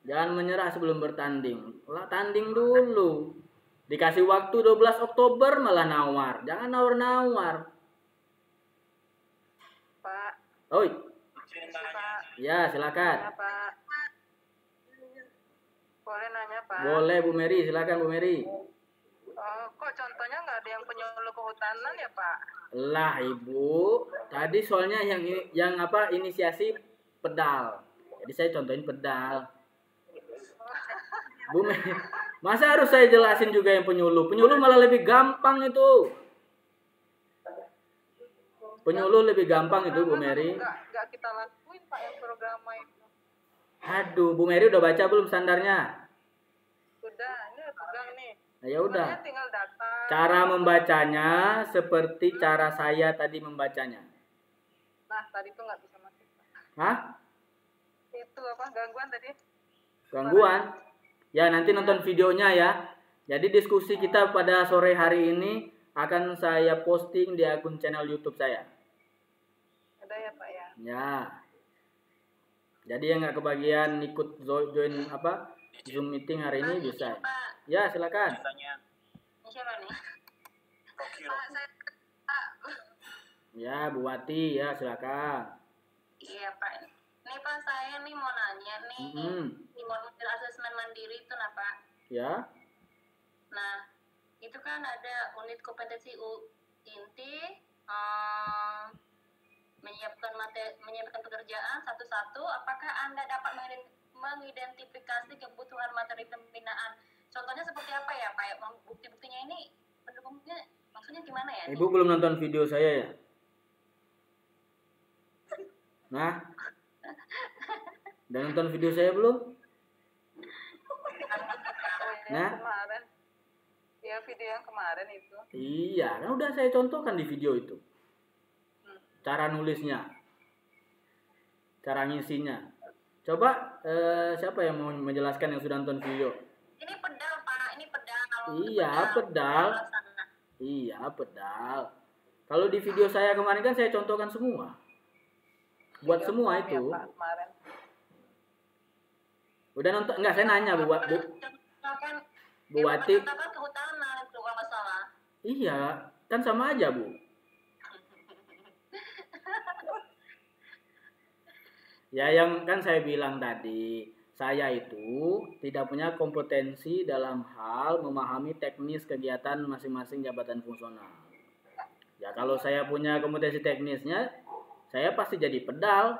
Jangan menyerah sebelum bertanding. Lah tanding dulu. Dikasih waktu 12 Oktober malah nawar. Jangan nawar-nawar. Pak. Oi. Pak. Ya, silakan. Ya, Pak. Boleh nanya, Pak? Boleh, Bu Mary. Silakan, Bu Mary. Kok contohnya nggak ada yang penyuluh kehutanan ya, Pak? Lah, Ibu. Tadi soalnya yang inisiasi pedal. Jadi saya contohin pedal. Bu Mary, masa harus saya jelasin juga yang penyuluh? Penyuluh malah lebih gampang itu. Penyuluh lebih gampang itu, Bu Mary. Nggak kita lakuin, Pak, yang program itu. Aduh, Bu Mary udah baca belum standarnya? Sudah, ini pegang nih. Nah, ya udah. Tinggal data. Cara membacanya seperti cara saya tadi membacanya. Nah, tadi tuh nggak bisa masuk. Hah? Itu apa gangguan tadi? Gangguan? Ya, nanti nonton videonya ya. Jadi diskusi kita pada sore hari ini akan saya posting di akun channel YouTube saya. Ada ya, Pak ya? Ya. Jadi yang nggak kebagian ikut join Zoom meeting hari ini bisa. Ya, silakan. Siapa nih? Ya, Bu Wati, ya silakan. Iya, Pak. Nih Pak, saya nih mau nanya nih. Di modul asesmen mandiri itu nah, Pak. Ya. Nah, itu kan ada unit kompetensi inti, menyiapkan pekerjaan satu-satu. Apakah Anda dapat mengidentifikasi kebutuhan materi pembinaan? Contohnya seperti apa ya, Pak? Bukti-buktinya ini pendukungnya maksudnya gimana ya? Ibu belum nonton video saya ya? Nah, udah nonton video saya belum? Nah, kemarin. Ya, video yang kemarin itu. Iya, kan udah saya contohkan di video itu. Cara nulisnya, cara ngisinya. Coba siapa yang mau menjelaskan yang sudah nonton video? Ini pedal, Pak. Ini pedal. Iya, pedal. Iya, pedal. Kalau di video saya kemarin kan saya contohkan semua. Buat semua itu. Ya, Pak, kemarin. Udah nonton? Enggak, saya nanya Bu Wati. Iya, kan sama aja, Bu. Ya, yang kan saya bilang tadi, saya itu tidak punya kompetensi dalam hal memahami teknis kegiatan masing-masing jabatan fungsional. Ya, kalau saya punya kompetensi teknisnya, saya pasti jadi pedal,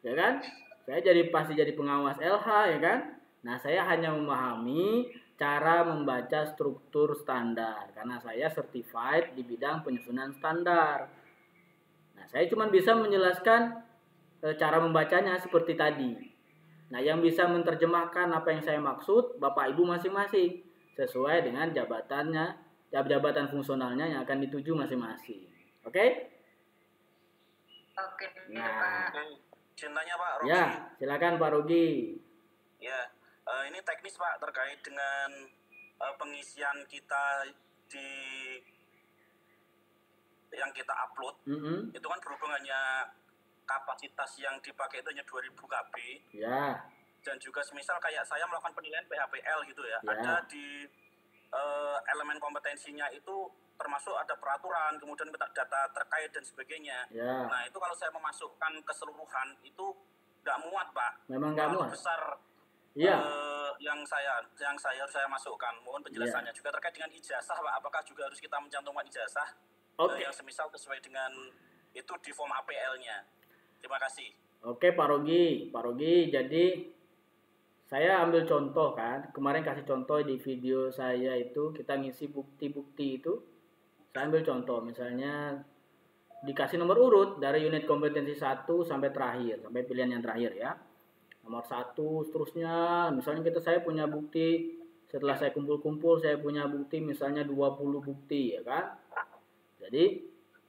ya kan? Saya pasti jadi pengawas LH, ya kan? Nah, saya hanya memahami cara membaca struktur standar karena saya certified di bidang penyusunan standar. Nah, saya cuma bisa menjelaskan cara membacanya seperti tadi. Nah, yang bisa menerjemahkan apa yang saya maksud Bapak Ibu masing-masing sesuai dengan jabatan fungsionalnya yang akan dituju masing-masing. Oke? Oke, nah, Pak. Cintanya Pak Rogi. Ya, silakan Pak Rogi. Ya, ini teknis Pak terkait dengan pengisian kita di yang kita upload. Itu kan berhubung hanya kapasitas yang dipakai itu hanya 2000 KB. Ya. Dan juga semisal kayak saya melakukan penilaian PHPL gitu ya. Ada di elemen kompetensinya itu termasuk ada peraturan, kemudian data terkait dan sebagainya. Ya. Nah, itu kalau saya memasukkan keseluruhan itu nggak muat, Pak. Memang nggak muat. Besar. Iya. Yang saya masukkan. Mohon penjelasannya juga terkait dengan ijazah, Pak. Apakah juga harus kita mencantumkan ijazah yang semisal sesuai dengan itu di form APL-nya? Terima kasih. Oke, Pak Rogi. Jadi saya ambil contoh kan. Kemarin kasih contoh di video saya itu kita ngisi bukti-bukti itu. Saya ambil contoh misalnya dikasih nomor urut dari unit kompetensi 1 sampai terakhir, sampai pilihan yang terakhir ya. Nomor 1 seterusnya, misalnya saya punya bukti, setelah saya kumpul-kumpul saya punya bukti misalnya 20 bukti ya kan. Jadi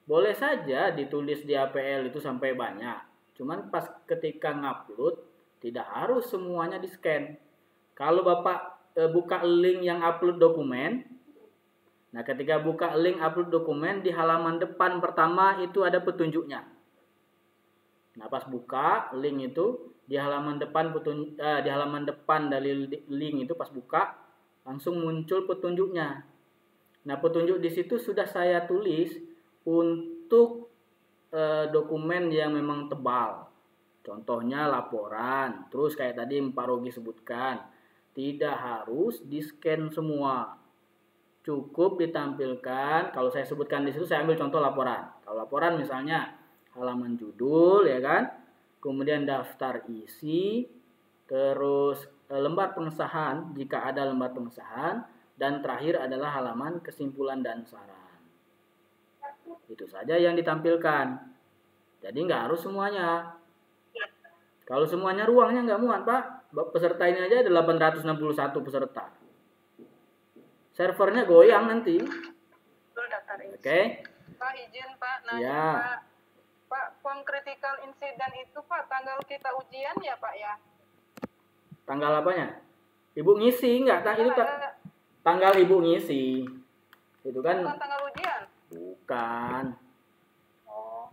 boleh saja ditulis di APL itu sampai banyak. Cuman pas ketika ngupload tidak harus semuanya di-scan. Kalau Bapak buka link yang upload dokumen, nah ketika buka link upload dokumen di halaman depan pertama itu ada petunjuknya. Nah pas buka link itu di halaman depan dari link itu pas buka langsung muncul petunjuknya. Nah petunjuk di situ sudah saya tulis untuk dokumen yang memang tebal. Contohnya laporan. Terus kayak tadi Pak Rogi sebutkan, tidak harus di-scan semua. Cukup ditampilkan, kalau saya sebutkan di situ saya ambil contoh laporan. Kalau laporan misalnya halaman judul ya kan, kemudian daftar isi, terus lembar pengesahan jika ada lembar pengesahan, dan terakhir adalah halaman kesimpulan dan saran. Itu saja yang ditampilkan. Jadi nggak harus semuanya. Kalau semuanya ruangnya nggak muat Pak, peserta ini aja ada 861 peserta. Servernya goyang nanti. Oke. Pak izin Pak nanya ya. Pak form critical incident itu Pak tanggal kita ujian ya Pak ya? Tanggal apanya? Ibu ngisi enggak? Itu tanggal Ibu ngisi. Itu kan. Bukan tanggal ujian? Bukan. Oh.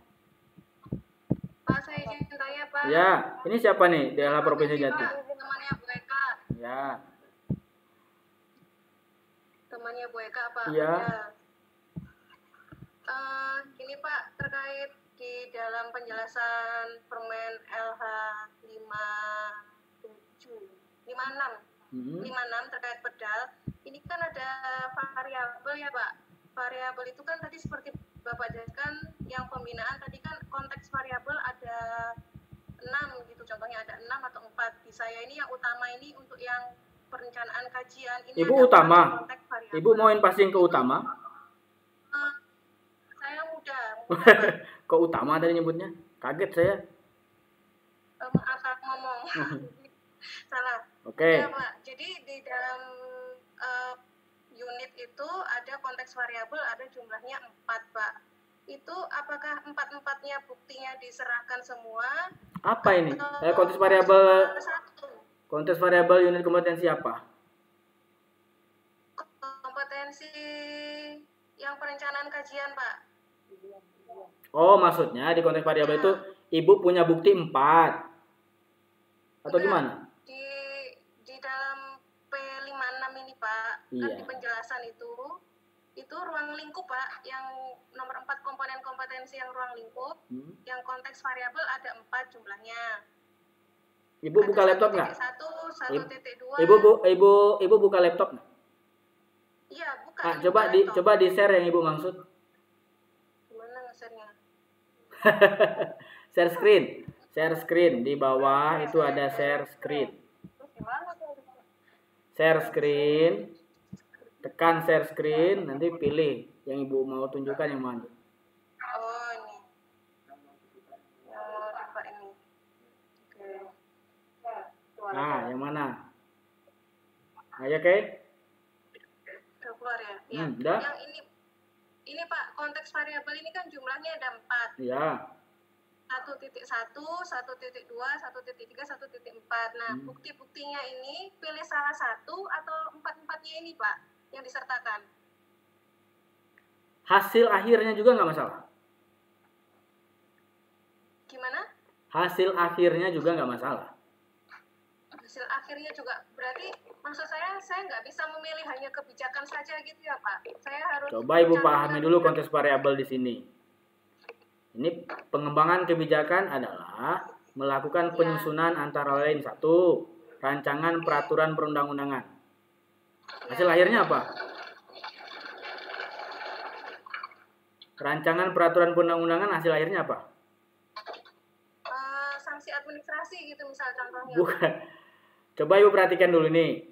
Pak saya izin tanya Pak. Ya, ini siapa nih? Daerah Provinsi Jatim. Temannya Bu Eka. Ya. Temannya Bu Eka Pak. Iya. Ini Pak terkait di dalam penjelasan Permen LH 56 terkait pedal. Ini kan ada variabel ya Pak. Variabel itu kan tadi seperti Bapak jelaskan yang pembinaan tadi kan konteks variabel ada 6 gitu. Contohnya ada 6 atau 4. Di saya ini yang utama ini untuk yang perencanaan kajian ini. Ibu utama. Ibu mau passing ke utama? Saya mudah. Kok utama tadi nyebutnya? Kaget saya. Asal ngomong. Salah. Oke. Ya, Pak. Jadi di dalam unit itu ada konteks variabel, ada jumlahnya 4, Pak. Itu apakah 4-4-nya buktinya diserahkan semua? Apa ini? Konteks variabel. Konteks variabel unit kompetensi apa? Kompetensi yang perencanaan kajian, Pak. Oh, maksudnya di konteks variabel itu Ibu punya bukti 4. Atau gimana? Di dalam P56 ini, Pak, kan di penjelasan itu ruang lingkup, Pak, yang nomor 4 komponen kompetensi yang ruang lingkup, yang konteks variabel ada 4 jumlahnya. Ibu buka laptop nggak? 1.2. Ibu buka laptop nggak? Iya, buka. Coba di share yang Ibu maksud. Gimana nge-share-nya? Share screen di bawah itu ada share screen. Share screen. Tekan share screen, nanti pilih yang Ibu mau tunjukkan yang mana. Oh, ini. Apa ini? Oke. Nah, yang mana? Ayo, oke? Udah keluar ya? Iya. Udah. Yang ini Pak, konteks variabel ini kan jumlahnya ada 4. Iya. 1.1, 1.2, 1.3, 1.4. Nah, bukti-buktinya ini pilih salah satu atau 4-4-nya ini, Pak, yang disertakan. Hasil akhirnya juga nggak masalah. Gimana? Hasil akhirnya juga nggak masalah. Hasil akhirnya juga berarti maksud saya nggak bisa memilih hanya kebijakan saja gitu ya Pak. Saya harus. Coba Ibu pahami dulu konteks variabel di sini. Ini pengembangan kebijakan adalah melakukan penyusunan antara lain satu, rancangan peraturan perundang-undangan. Hasil akhirnya apa? Rancangan peraturan perundang-undangan hasil akhirnya apa? Sanksi administrasi gitu misal contohnya. Bukan. Coba Ibu perhatikan dulu nih.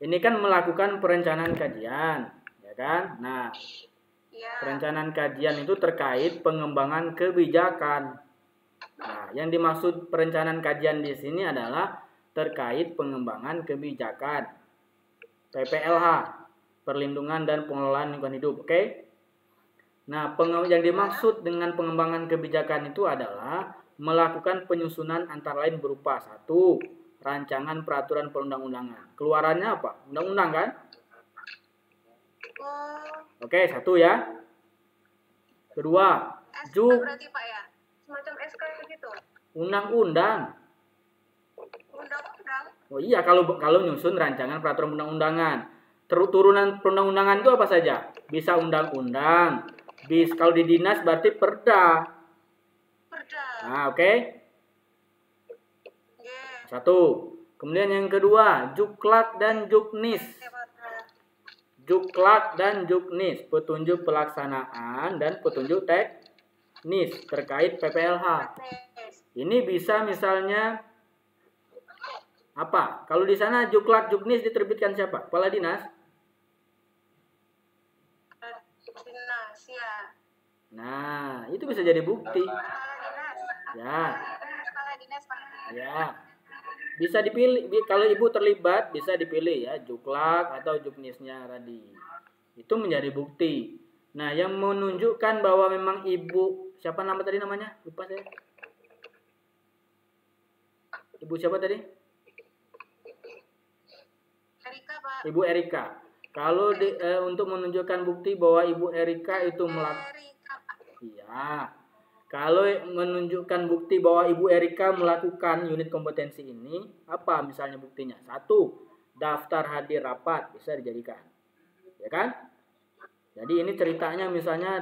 Ini kan melakukan perencanaan kajian, ya kan? Nah, perencanaan kajian itu terkait pengembangan kebijakan. Nah, yang dimaksud perencanaan kajian di sini adalah terkait pengembangan kebijakan. PPLH, perlindungan dan pengelolaan lingkungan hidup, oke? Nah, yang dimaksud dengan pengembangan kebijakan itu adalah melakukan penyusunan antara lain berupa satu, rancangan peraturan perundang-undangan. Keluarannya apa? Undang-undang kan? Oke, satu ya. Kedua, berarti Pak ya? Semacam SK gitu. Undang-undang. Undang-undang. Oh iya, kalau nyusun rancangan peraturan perundang-undangan. Turunan perundang-undangan itu apa saja? Bisa undang-undang. Kalau di dinas berarti perda. Nah, oke. Satu. Kemudian yang kedua, juklak dan juknis. Juklak dan juknis, petunjuk pelaksanaan dan petunjuk teknis terkait PPLH. Ini bisa misalnya apa? Kalau di sana juklak juknis diterbitkan siapa? Kepala dinas? Dinas, ya. Nah, itu bisa jadi bukti. Ya. Kepala dinas, Pak. Ya. Bisa dipilih, kalau Ibu terlibat bisa dipilih ya, juklak atau juknisnya tadi. Itu menjadi bukti. Nah, yang menunjukkan bahwa memang Ibu, siapa nama tadi namanya? Lupa saya. Ibu siapa tadi? Erika, Pak. Ibu Erika. Kalau untuk menunjukkan bukti bahwa Ibu Erika itu melakukan, iya. Kalau menunjukkan bukti bahwa Ibu Erika melakukan unit kompetensi ini, apa misalnya buktinya? Satu, daftar hadir rapat bisa dijadikan, ya kan? Jadi ini ceritanya misalnya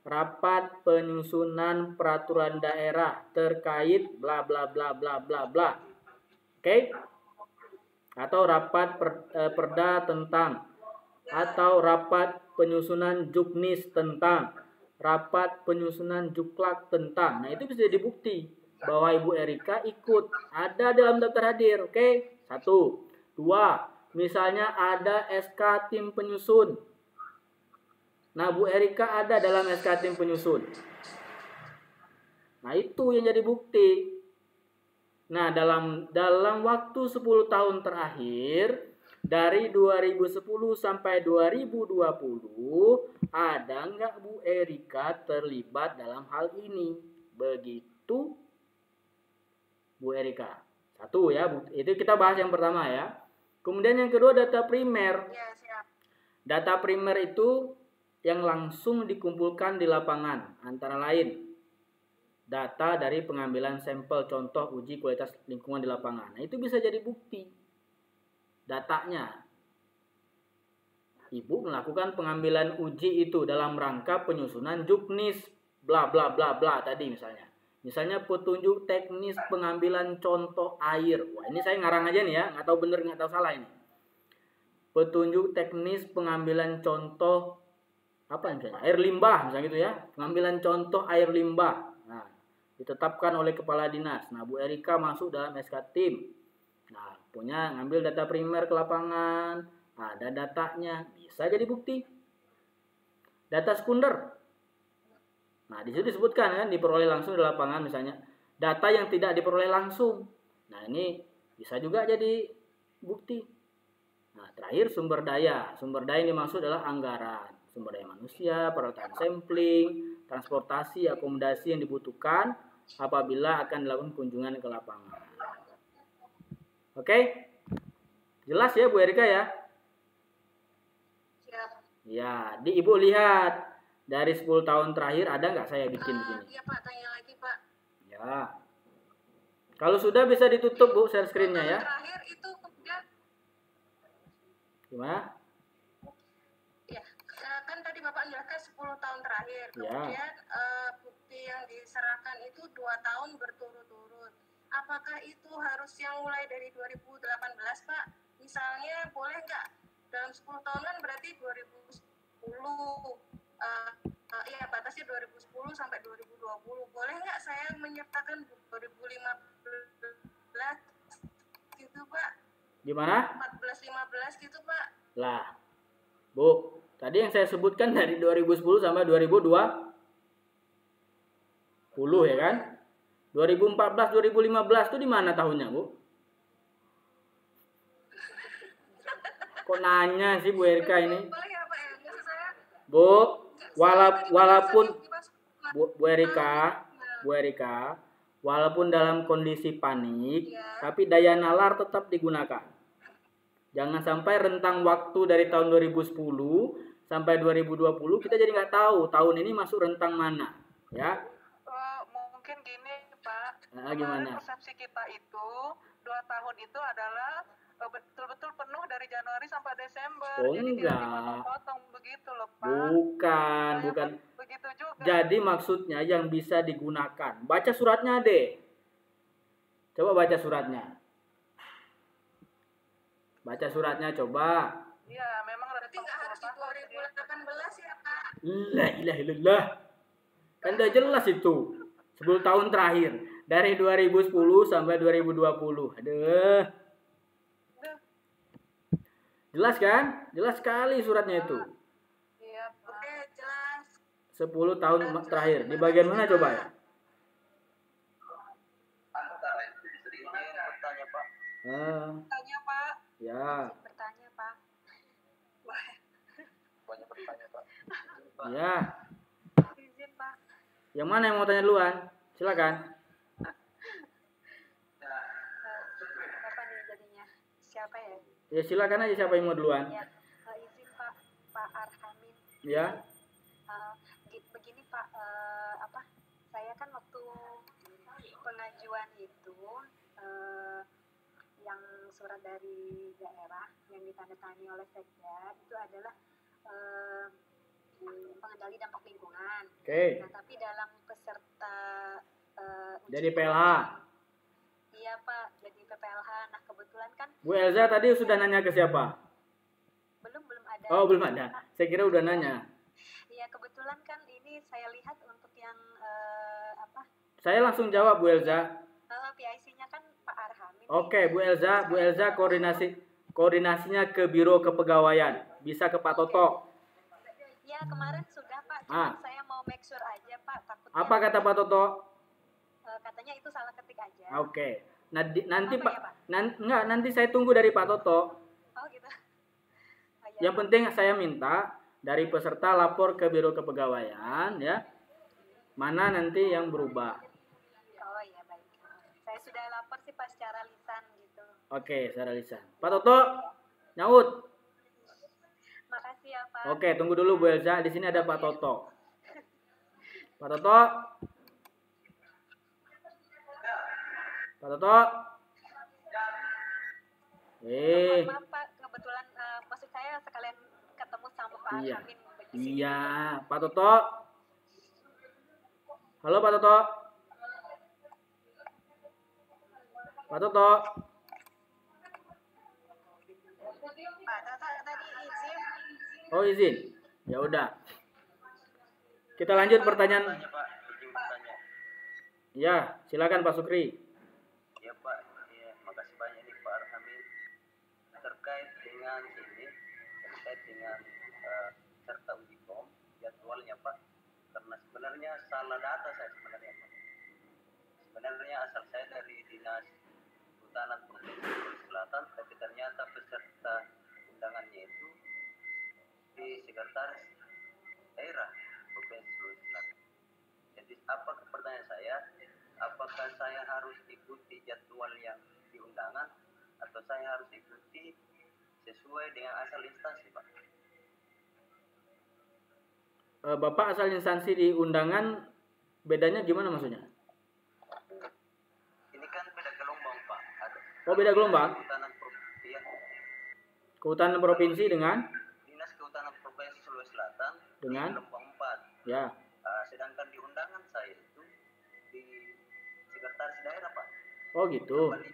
rapat penyusunan peraturan daerah terkait bla bla bla bla bla bla, oke? Atau rapat perda tentang, atau rapat penyusunan juknis tentang, rapat penyusunan juklak tentang. Nah, itu bisa jadi bukti bahwa Ibu Erika ikut ada dalam daftar hadir. Oke? Satu. Dua, misalnya ada SK tim penyusun. Nah, Bu Erika ada dalam SK tim penyusun. Nah, itu yang jadi bukti. Nah, dalam waktu 10 tahun terakhir dari 2010 sampai 2020 ada nggak Bu Erika terlibat dalam hal ini? Begitu Bu Erika. Satu ya, itu kita bahas yang pertama ya. Kemudian yang kedua data primer. Ya, siap. Data primer itu yang langsung dikumpulkan di lapangan, antara lain data dari pengambilan sampel contoh uji kualitas lingkungan di lapangan. Nah, itu bisa jadi bukti. Datanya. Ibu melakukan pengambilan uji itu dalam rangka penyusunan juknis bla bla bla bla tadi misalnya. Misalnya petunjuk teknis pengambilan contoh air. Wah, ini saya ngarang aja nih ya, nggak tahu bener nggak tahu salah ini. Petunjuk teknis pengambilan contoh apa misalnya? Air limbah misalnya gitu ya. Pengambilan contoh air limbah. Nah, ditetapkan oleh kepala dinas. Nah, Bu Erika masuk dalam SK tim. Nah, punya ngambil data primer ke lapangan, ada datanya, bisa jadi bukti. Data sekunder. Nah, di situ disebutkan kan diperoleh langsung di lapangan misalnya. Data yang tidak diperoleh langsung. Nah, ini bisa juga jadi bukti. Nah, terakhir sumber daya. Sumber daya yang dimaksud adalah anggaran. Sumber daya manusia, peralatan sampling, transportasi, akomodasi yang dibutuhkan apabila akan dilakukan kunjungan ke lapangan. Oke? Jelas ya Bu Erika ya? Siap. Ya, Ibu lihat. Dari 10 tahun terakhir ada nggak saya bikin begini? Iya Pak, tanya lagi Pak. Ya. Kalau sudah bisa ditutup Bu share screen-nya ya. Terakhir itu kemudian Gimana? ya, kan tadi Bapak jelaskan 10 tahun terakhir. Ya. Kemudian bukti yang diserahkan itu 2 tahun berturut-turut. Apakah itu harus yang mulai dari 2018, Pak? Misalnya boleh nggak dalam 10 tahun kan berarti 2010, ya batasnya 2010 sampai 2020. Boleh nggak saya menyertakan 2015 gitu, Pak? Gimana? 14-15 gitu, Pak. Lah, Bu, tadi yang saya sebutkan dari 2010 sampai 2020 ya kan? 2014 2015 itu di mana tahunnya, Bu? Kok nanya sih Bu Erika ini? Boleh ya, Pak? Maksud saya, Bu, walaupun Bu Erika, walaupun dalam kondisi panik, tapi daya nalar tetap digunakan. Jangan sampai rentang waktu dari tahun 2010 sampai 2020 kita jadi nggak tahu tahun ini masuk rentang mana, ya? Mungkin gini, Pak. Gimana? Persepsi kita itu 2 tahun itu adalah betul-betul penuh dari Januari sampai Desember. Oh, jadi enggak. tidak dipotong begitu loh, Pak. Bukan. Begitu juga. Jadi maksudnya yang bisa digunakan. Baca suratnya deh. Coba baca suratnya. Baca suratnya coba. Iya, memang berarti nggak harus di 2018 ya, Pak. La ilaha illallah. Kan udah jelas itu. 10 tahun terakhir. Dari 2010 sampai 2020. Aduh. Jelas kan? Jelas sekali suratnya itu. Iya, oke, jelas. 10 tahun terakhir. Di bagian mana coba ya? Bertanya, Pak. Tanya, Pak. Ya. Bertanya, Pak. Banyak bertanya, Pak. Ya. Izin, Pak. Yang mana yang mau tanya duluan? Silakan. Apa nih jadinya? Siapa ya? Ya silakan aja siapa yang mau duluan. Ya, izin Pak Arhamin. Ya. Begini Pak, saya kan waktu pengajuan itu yang surat dari daerah yang ditandatangani oleh Sekda itu adalah pengendali dampak lingkungan. Oke. Nah, tapi dalam peserta Jadi PLH. Iya Pak, jadi PPLH. Nah kebetulan kan Bu Elza tadi sudah nanya ke siapa? belum ada. Oh belum ada. Saya kira udah nanya. Iya kebetulan kan ini saya lihat untuk yang Saya langsung jawab Bu Elza. PIC-nya kan Pak Arhamin. Oke Bu Elza koordinasinya ke Biro Kepegawaian. Bisa ke Pak Toto. Ya kemarin sudah Pak, cuma saya mau make sure aja Pak, takutnya. Apa kata Pak Toto? Katanya itu salah ketik aja. Oke. Nanti Apa Pak, ya, Pak? nanti saya tunggu dari Pak Toto. Oh gitu. Yang penting saya minta dari peserta lapor ke Biro Kepegawaian ya. Mana nanti yang berubah. Oh iya baik. Saya sudah lapor sih Pak secara lisan gitu. Oke, secara lisan. Pak Toto, nyaut. Makasih ya Pak. Oke, tunggu dulu Bu Elza. Di sini ada Pak Toto. Pak Toto. Pak Toto. Maaf Pak, kebetulan maksud saya sekalian ketemu sama Pak Arhamin. Iya, Pak Toto. Halo Pak Toto. Pak Toto. Pak Toto tadi izin. Oh izin. Ya udah. Kita lanjut pertanyaan. Tanya, Pak. Izin bertanya. Ya, silakan Pak Sukri. Ya, Pak. Ya, makasih banyak nih Pak Arhamin. Terkait dengan serta uji form jadwalnya Pak. Karena sebenarnya salah data saya sebenarnya Pak. Sebenarnya asal saya dari Dinas Kehutanan Provinsi Sulawesi Selatan, tapi ternyata peserta undangannya itu di Sekretaris Daerah Provinsi Sulawesi Selatan. Jadi pertanyaan saya, apakah saya harus ikuti jadwal yang di undangan atau saya harus ikuti sesuai dengan asal instansi Pak? Bapak asal instansi di undangan bedanya gimana maksudnya? Ini kan beda gelombang Pak. Oh beda gelombang? Iya. Kehutanan provinsi dengan? Dinas Kehutanan Provinsi Sulawesi Selatan dengan? gelombang 4. Ya. Sedangkan di undangan saya itu Oh gitu. Nomor 5.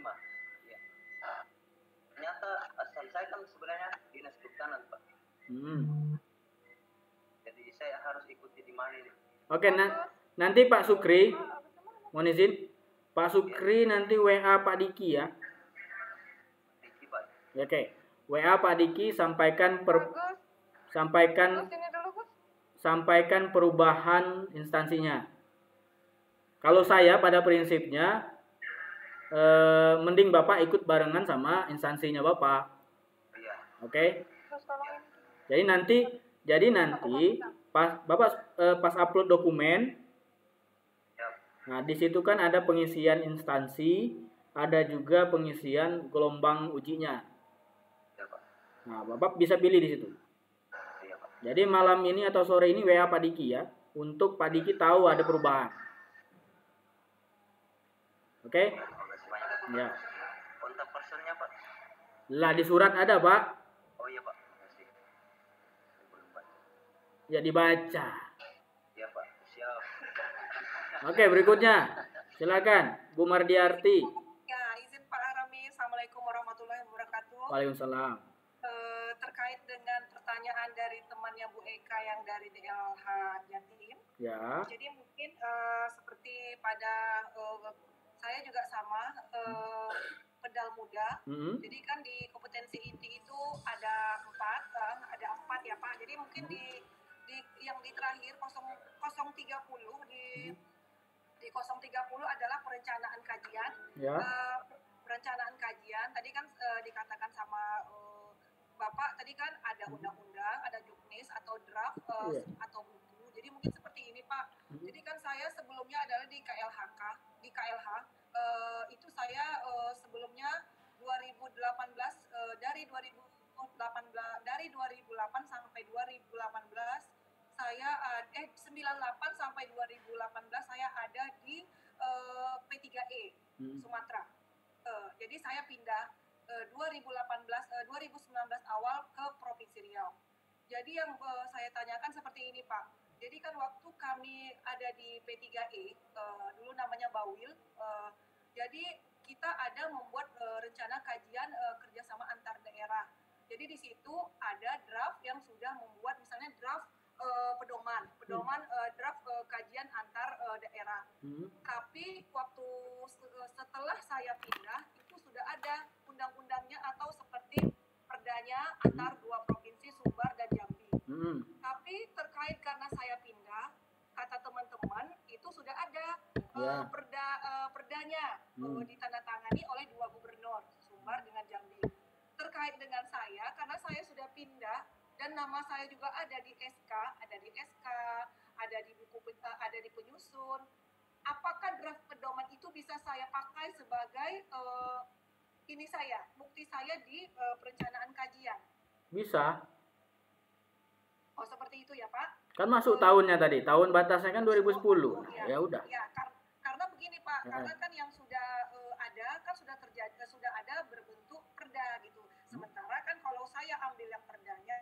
Ya. Ternyata asal saya kan sebenarnya dinas kehutanan, Pak. Jadi saya harus ikuti di mana ini. Oke, nanti Pak Sukri, mohon izin, Pak Sukri nanti WA Pak Diki ya. Diki, Pak. Oke, WA Pak Diki sampaikan perubahan instansinya. Kalau saya pada prinsipnya mending Bapak ikut barengan sama instansinya Bapak. Iya. Oke. Jadi nanti pas Bapak pas upload dokumen, nah di situ kan ada pengisian instansi, ada juga pengisian gelombang ujinya. Ya, Pak. Nah, Bapak bisa pilih di situ. Iya, Pak. Jadi malam ini atau sore ini WA Pak Diki ya, untuk Pak Diki tahu ada perubahan. Oke? Ya. Kontak personnya, Pak. Lah di surat ada, Pak. Oh iya, Pak. Makasih. Belum baca. Ya dibaca. Iya, Pak. Siap. Oke, berikutnya. Silakan, Bu Mardiarti. Ya, izin Pak Arami. Assalamualaikum warahmatullahi wabarakatuh. Waalaikumsalam. Terkait dengan pertanyaan dari temannya Bu Eka yang dari DLH Jatim. Ya. Jadi mungkin seperti pada saya juga sama pedal muda. Jadi kan di kompetensi inti itu ada 4 ya Pak. Jadi mungkin di yang di terakhir 030 di 030 adalah perencanaan kajian. Ya. Perencanaan kajian tadi kan dikatakan sama Bapak tadi kan ada undang-undang, ada juknis atau draft atau buku. Jadi mungkin seperti ini Pak. Jadi kan saya sebelumnya adalah di KLH itu saya sebelumnya 2018 dari 2008 sampai 2018 saya 98 sampai 2018 saya ada di P3E Sumatera. Jadi saya pindah 2019 awal ke Provinsi Riau. Jadi yang saya tanyakan seperti ini Pak. Jadi kan waktu kami ada di P3E, dulu namanya Bawil, jadi kita ada membuat rencana kajian kerjasama antar daerah. Jadi di situ ada draft yang sudah membuat misalnya draft pedoman draft kajian antar daerah. Tapi waktu setelah saya pindah itu sudah ada undang-undangnya atau seperti perdanya antar 2 provinsi Sumbar dan Jambi. Tapi terkait karena saya pindah, kata teman-teman itu sudah ada perdanya ditandatangani oleh 2 gubernur Sumbar dengan Jambi. Terkait dengan saya karena saya sudah pindah dan nama saya juga ada di SK, ada di buku, ada di penyusun. Apakah draft pedoman itu bisa saya pakai sebagai bukti saya di perencanaan kajian? Bisa. Oh, seperti itu ya, Pak? Kan masuk tahunnya tadi. Tahun batasnya kan 2010. Ya udah. Ya, karena begini, Pak. Karena kan yang sudah ada kan sudah ada berbentuk perda gitu. Sementara kan kalau saya ambil yang perdanya,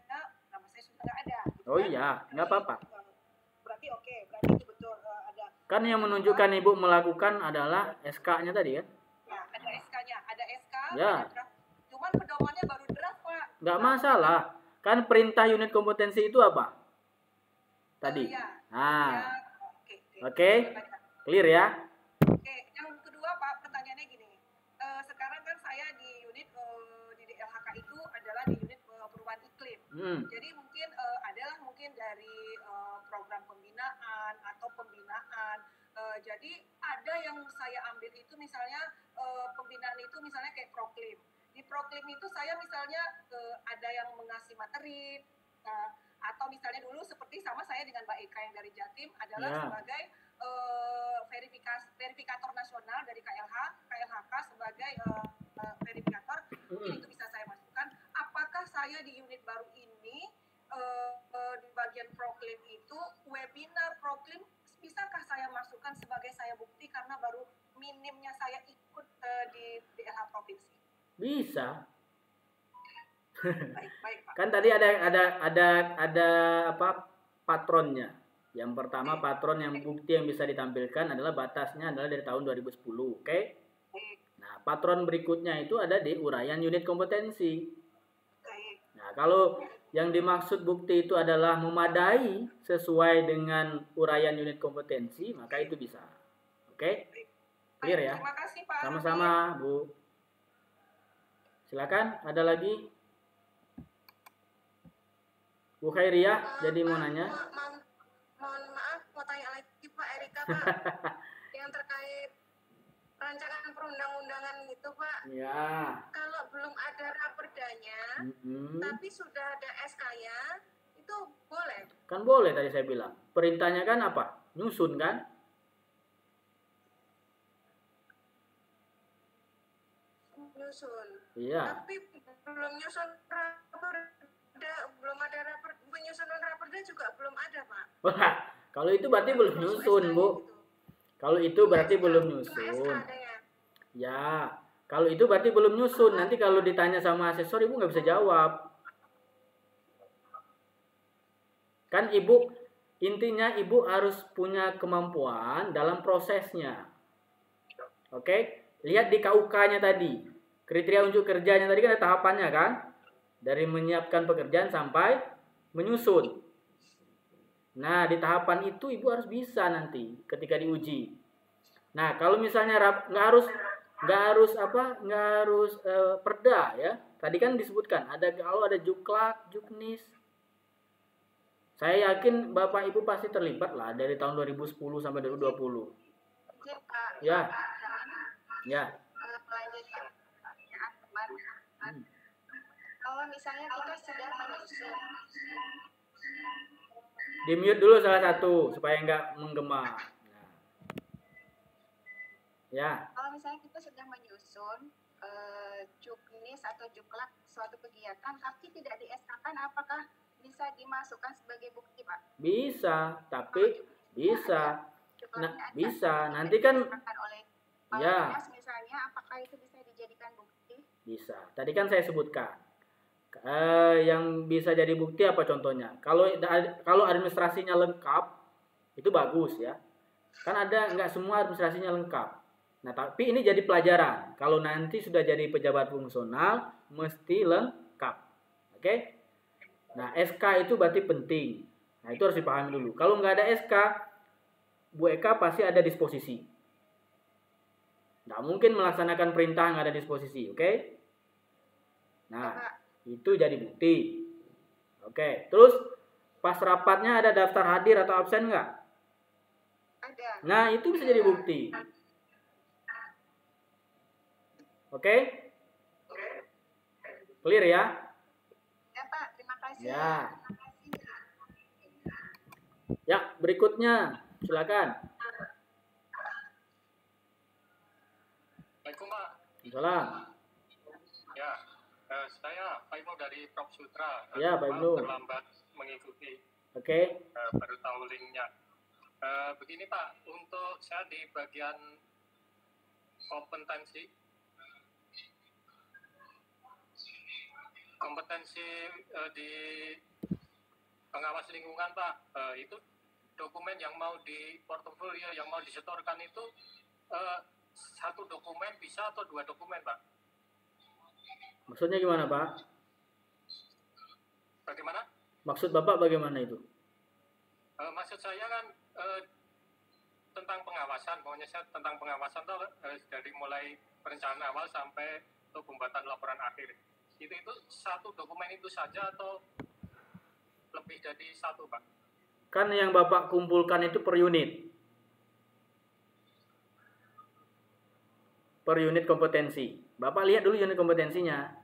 nama saya sudah nggak ada. Gitu, oh iya, nggak apa-apa. Berarti berarti itu betul ada. Kan yang menunjukkan Ibu melakukan adalah SK-nya tadi ya? Ya, ada SK-nya, ada SK, ya. Ada draft. Cuman pedomannya baru draft, Pak. Nggak masalah. Kan perintah unit kompetensi itu apa? Tadi. Ya. Nah. Ya, Oke. Clear ya? Oke, yang kedua Pak, pertanyaannya gini. Sekarang kan saya di unit di DLHK itu adalah di unit perubahan iklim. Jadi mungkin adalah mungkin dari program pembinaan atau pembinaan. Jadi ada yang saya ambil itu misalnya pembinaan itu misalnya kayak proklim. Di proklim itu saya misalnya ada yang mengasih materi atau misalnya dulu seperti sama saya dengan Mbak Eka yang dari Jatim adalah sebagai verifikator nasional dari KLHK sebagai verifikator. Mungkin itu bisa saya masukkan. Apakah saya di unit baru ini di bagian proklim itu webinar proklim bisakah saya masukkan sebagai saya bukti karena baru minimnya saya ikut di DLH provinsi? Bisa. Baik, Pak. Kan tadi ada apa patronnya. Yang pertama patron yang bukti yang bisa ditampilkan adalah batasnya adalah dari tahun 2010, oke? patron berikutnya itu ada di uraian unit kompetensi. Baik. Nah, kalau yang dimaksud bukti itu adalah memadai sesuai dengan uraian unit kompetensi, maka itu bisa. Oke? Clear ya? Terima kasih Pak. Sama-sama, Bu. Silakan, ada lagi? Bu Khairiyah, jadi mau nanya? Mohon maaf, mau tanya lagi Pak Erika, Pak. Yang terkait rancangan perundang-undangan itu, Pak. Ya. Kalau belum ada raperdanya, tapi sudah ada SK-nya, itu boleh? Kan boleh tadi saya bilang. Perintahnya kan apa? Nyusun kan? Nyusun. Iya. Tapi belum nyusun raperda, belum ada penyusunan raperda juga belum ada, Pak. Wah, kalau itu berarti belum nyusun, Bu. Kalau itu berarti belum nyusun. Ya, kalau itu berarti belum nyusun. Nanti kalau ditanya sama asesor, Ibu nggak bisa jawab. Kan Ibu, intinya Ibu harus punya kemampuan dalam prosesnya. Oke? Lihat di KUK-nya tadi. Kriteria unjuk kerjanya tadi kan ada tahapannya kan? Dari menyiapkan pekerjaan sampai menyusun. Nah, di tahapan itu Ibu harus bisa nanti ketika diuji. Nah, kalau misalnya nggak harus perda ya. Tadi kan disebutkan kalau ada juklak, juknis. Saya yakin Bapak Ibu pasti terlibat lah dari tahun 2010 sampai 2020. Ya. Ya. Kalau misalnya kita sudah menyusun, Di mute dulu salah satu supaya nggak menggema. Nah. Ya. Kalau misalnya kita sudah menyusun juknis atau juklak suatu kegiatan, tapi tidak di-SK-kan, apakah bisa dimasukkan sebagai bukti, Pak? Bisa, tapi bisa. Nah, bisa. Nanti kan ya. Misalnya, apakah itu bisa dijadikan bukti? Bisa. Tadi kan saya sebutkan. Yang bisa jadi bukti apa contohnya? Kalau administrasinya lengkap, itu bagus ya. Kan ada nggak semua administrasinya lengkap. Nah, tapi ini jadi pelajaran. Kalau nanti sudah jadi pejabat fungsional, mesti lengkap. Oke? Nah, SK itu berarti penting. Nah, itu harus dipahami dulu. Kalau nggak ada SK, Bu Eka pasti ada disposisi. Nggak mungkin melaksanakan perintah nggak ada disposisi, oke? Nah, itu jadi bukti. Oke, terus pas rapatnya ada daftar hadir atau absen nggak? Ada. Nah, itu bisa jadi bukti. Oke? Clear ya? Ya, Pak. Terima kasih. Ya. Ya, berikutnya. Silakan. Assalamualaikum, Pak. Salam. Ya, saya Pak Ibnu dari Prof Sutra. Ya, Pak Ibnu. Terlambat mengikuti. Oke. Baru tahu linknya. Begini Pak, untuk saya di bagian kompetensi di pengawas lingkungan Pak, itu dokumen yang mau di portofolio yang mau disetorkan itu satu dokumen bisa atau dua dokumen Pak? Maksudnya gimana Pak? Bagaimana? Maksud Bapak bagaimana itu? Maksud saya kan tentang pengawasan, pokoknya saya tentang pengawasan tuh dari mulai perencanaan awal sampai untuk pembuatan laporan akhir. Itu satu dokumen itu saja atau lebih dari satu Pak? Kan yang Bapak kumpulkan itu per unit. Per unit kompetensi. Bapak lihat dulu unit kompetensinya.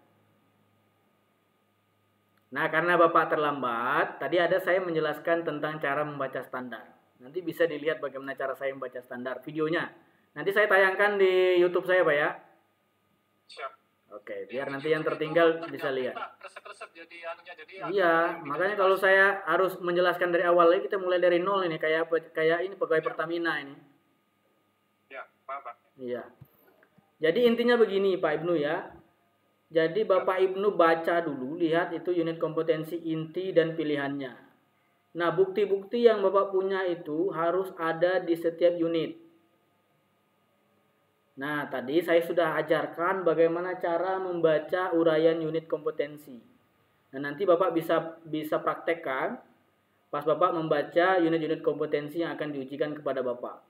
Nah, karena Bapak terlambat, tadi ada saya menjelaskan tentang cara membaca standar. Nanti bisa dilihat bagaimana cara saya membaca standar videonya. Nanti saya tayangkan di YouTube saya, Pak ya. Siap. Oke, biar nanti yang tertinggal bisa lihat. Resep-resep jadi iya, makanya kalau saya harus menjelaskan dari awal lagi, kita mulai dari nol ini kayak ini pegawai Pertamina ini. Ya, Pak. Iya. Jadi intinya begini Pak Ibnu ya. Jadi Bapak Ibnu baca dulu, lihat itu unit kompetensi inti dan pilihannya. Nah, bukti-bukti yang Bapak punya itu harus ada di setiap unit. Nah, tadi saya sudah ajarkan bagaimana cara membaca uraian unit kompetensi. Nah, nanti Bapak bisa praktekkan pas Bapak membaca unit-unit kompetensi yang akan diujikan kepada Bapak.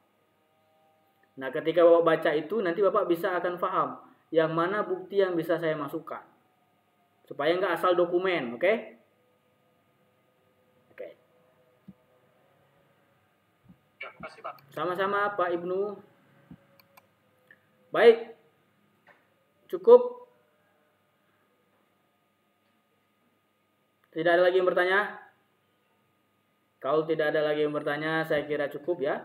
Nah, ketika Bapak baca itu, nanti Bapak bisa akan paham yang mana bukti yang bisa saya masukkan. Supaya nggak asal dokumen, oke? Oke. Terima kasih, Pak. Sama-sama, Pak Ibnu. Baik. Cukup? Tidak ada lagi yang bertanya? Kalau tidak ada lagi yang bertanya, saya kira cukup ya.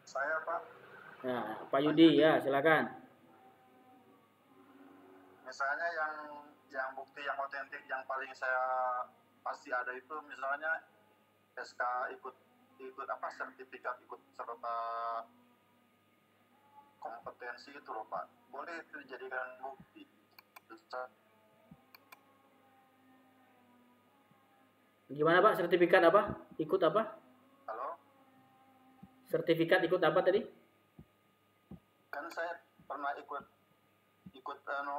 Saya, Pak. Nah, Pak Yudi, ya silakan. Misalnya yang bukti yang otentik yang paling saya pasti ada itu misalnya SK ikut apa sertifikat ikut serta kompetensi itu loh Pak. Boleh itu dijadikan bukti. Gimana Pak? Sertifikat apa? Ikut apa? Halo? Sertifikat ikut apa tadi? Kan saya pernah ikut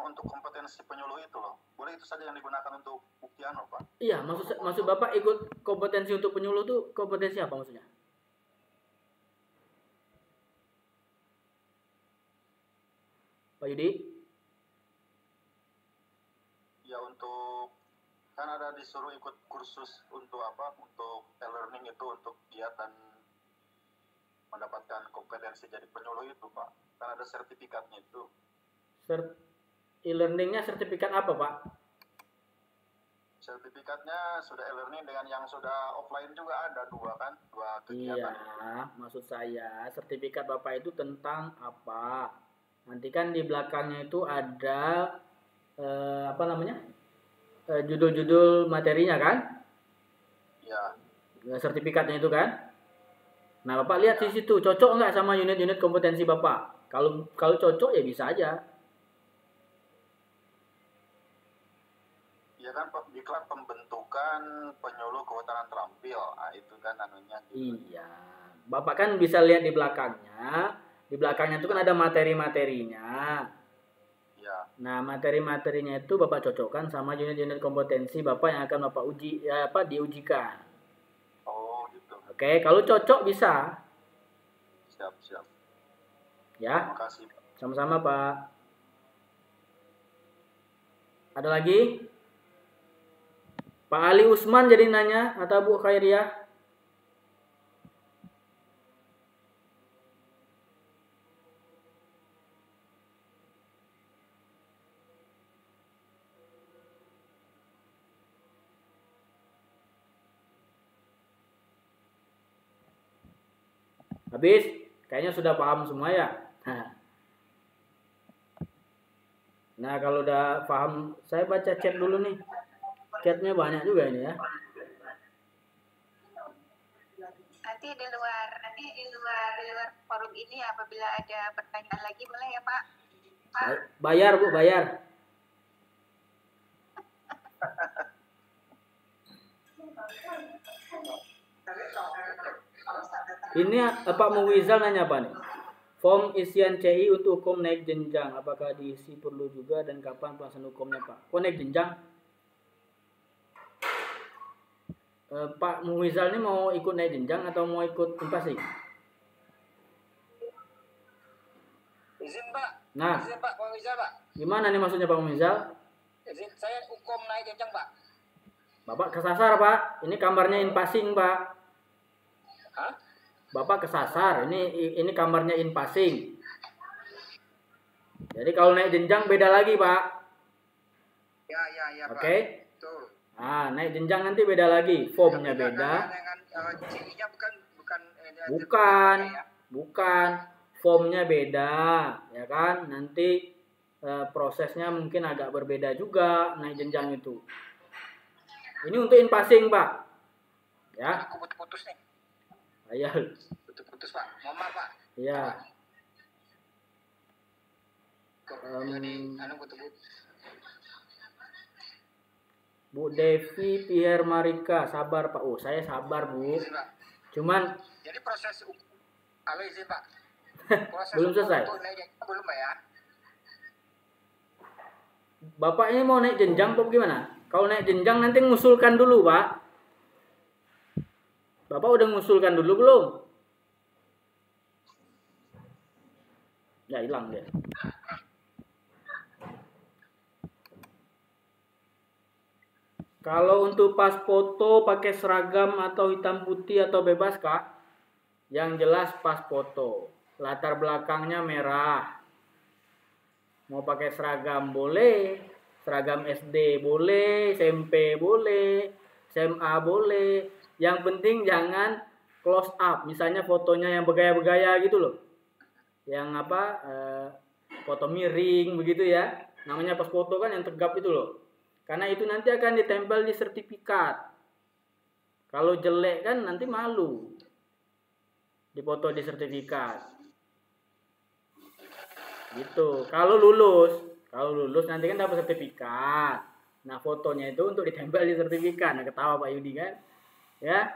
untuk kompetensi penyuluh itu loh. Boleh itu saja yang digunakan untuk buktian loh Pak. Iya, maksud Bapak ikut kompetensi untuk penyuluh itu kompetensi apa maksudnya? Pak Yudi? Ya untuk kan ada disuruh ikut kursus untuk apa? Untuk e-learning itu untuk giat dan mendapatkan kompetensi jadi penyuluh itu Pak. Kan ada sertifikatnya itu. E-learningnya sertifikat apa Pak? Sertifikatnya sudah e-learning dengan yang sudah offline juga ada dua kegiatan. Iya, maksud saya sertifikat Bapak itu tentang apa? Nanti kan di belakangnya itu ada judul-judul materinya kan? Ya. Sertifikatnya itu kan? Nah, Bapak lihat di situ cocok nggak sama unit-unit kompetensi Bapak? Kalau cocok ya bisa aja. Ya kan diklat pembentukan penyuluh kehutanan terampil. Nah, itu kan anunya gitu. Iya. Bapak kan bisa lihat di belakangnya. Di belakangnya itu kan ada materi-materinya. Ya. Nah, materi-materinya itu Bapak cocokkan sama unit-unit kompetensi Bapak yang akan Bapak diujikan. Oh, gitu. Oke, kalau cocok bisa. Siap. Ya. Terima kasih. Sama-sama, Pak. Ada lagi? Pak Ali Usman jadi nanya atau Bu Khairiyah? Habis? Kayaknya sudah paham semua ya? Nah, kalau udah paham, saya baca chat dulu nih. Chatnya banyak juga ini ya. Nanti di luar forum ini apabila ada pertanyaan lagi boleh ya Pak? Bayar Bu, bayar. Ini Pak Muwizal nanya apa nih? Form isian CI untuk hukum naik jenjang, apakah diisi perlu juga dan kapan pelaksanaan hukumnya Pak? Kok naik jenjang? Pak Muwizal ini mau ikut naik jenjang atau mau ikut impasing? Izin Pak. Nah. Izin Pak Muwizal Pak. Gimana nih maksudnya Pak Muwizal? Izin saya hukum naik jenjang Pak. Bapak kesasar Pak. Ini kamarnya impasing Pak. Hah? Bapak kesasar. Ini kamarnya impasing. Jadi kalau naik jenjang beda lagi Pak. Ya Pak. Oke. Betul. Ah, naik jenjang nanti beda lagi, formnya beda. Bukan, formnya beda, ya kan? Nanti prosesnya mungkin agak berbeda juga naik jenjang itu. Ini untuk impasing Pak, ya. Aku putus nih. Ayah. Putus Pak. Mohon maaf Pak. Iya. Bu Devi Pierre Marika, sabar Pak. Oh, saya sabar Bu. Cuman jadi proses halo izin Pak. Proses Belum selesai. untuk naik jenjang belum Pak ya? Bapak ini mau naik jenjang apa gimana? Kalau naik jenjang nanti ngusulkan dulu, Pak. Bapak udah ngusulkan dulu belum? Ya hilang dia. Kalau untuk pas foto pakai seragam atau hitam putih atau bebas, Kak? Yang jelas pas foto. Latar belakangnya merah. Mau pakai seragam boleh, seragam SD boleh, SMP boleh, SMA boleh. Yang penting jangan close up. Misalnya fotonya yang bergaya-bergaya gitu loh. Yang apa? Foto miring begitu ya. Namanya pas foto kan yang tegap itu loh. Karena itu nanti akan ditempel di sertifikat. Kalau jelek kan nanti malu. Dipoto di sertifikat. Gitu. Kalau lulus nanti kan dapat sertifikat. Nah, fotonya itu untuk ditempel di sertifikat. Nah, ketawa Pak Yudi kan? Ya.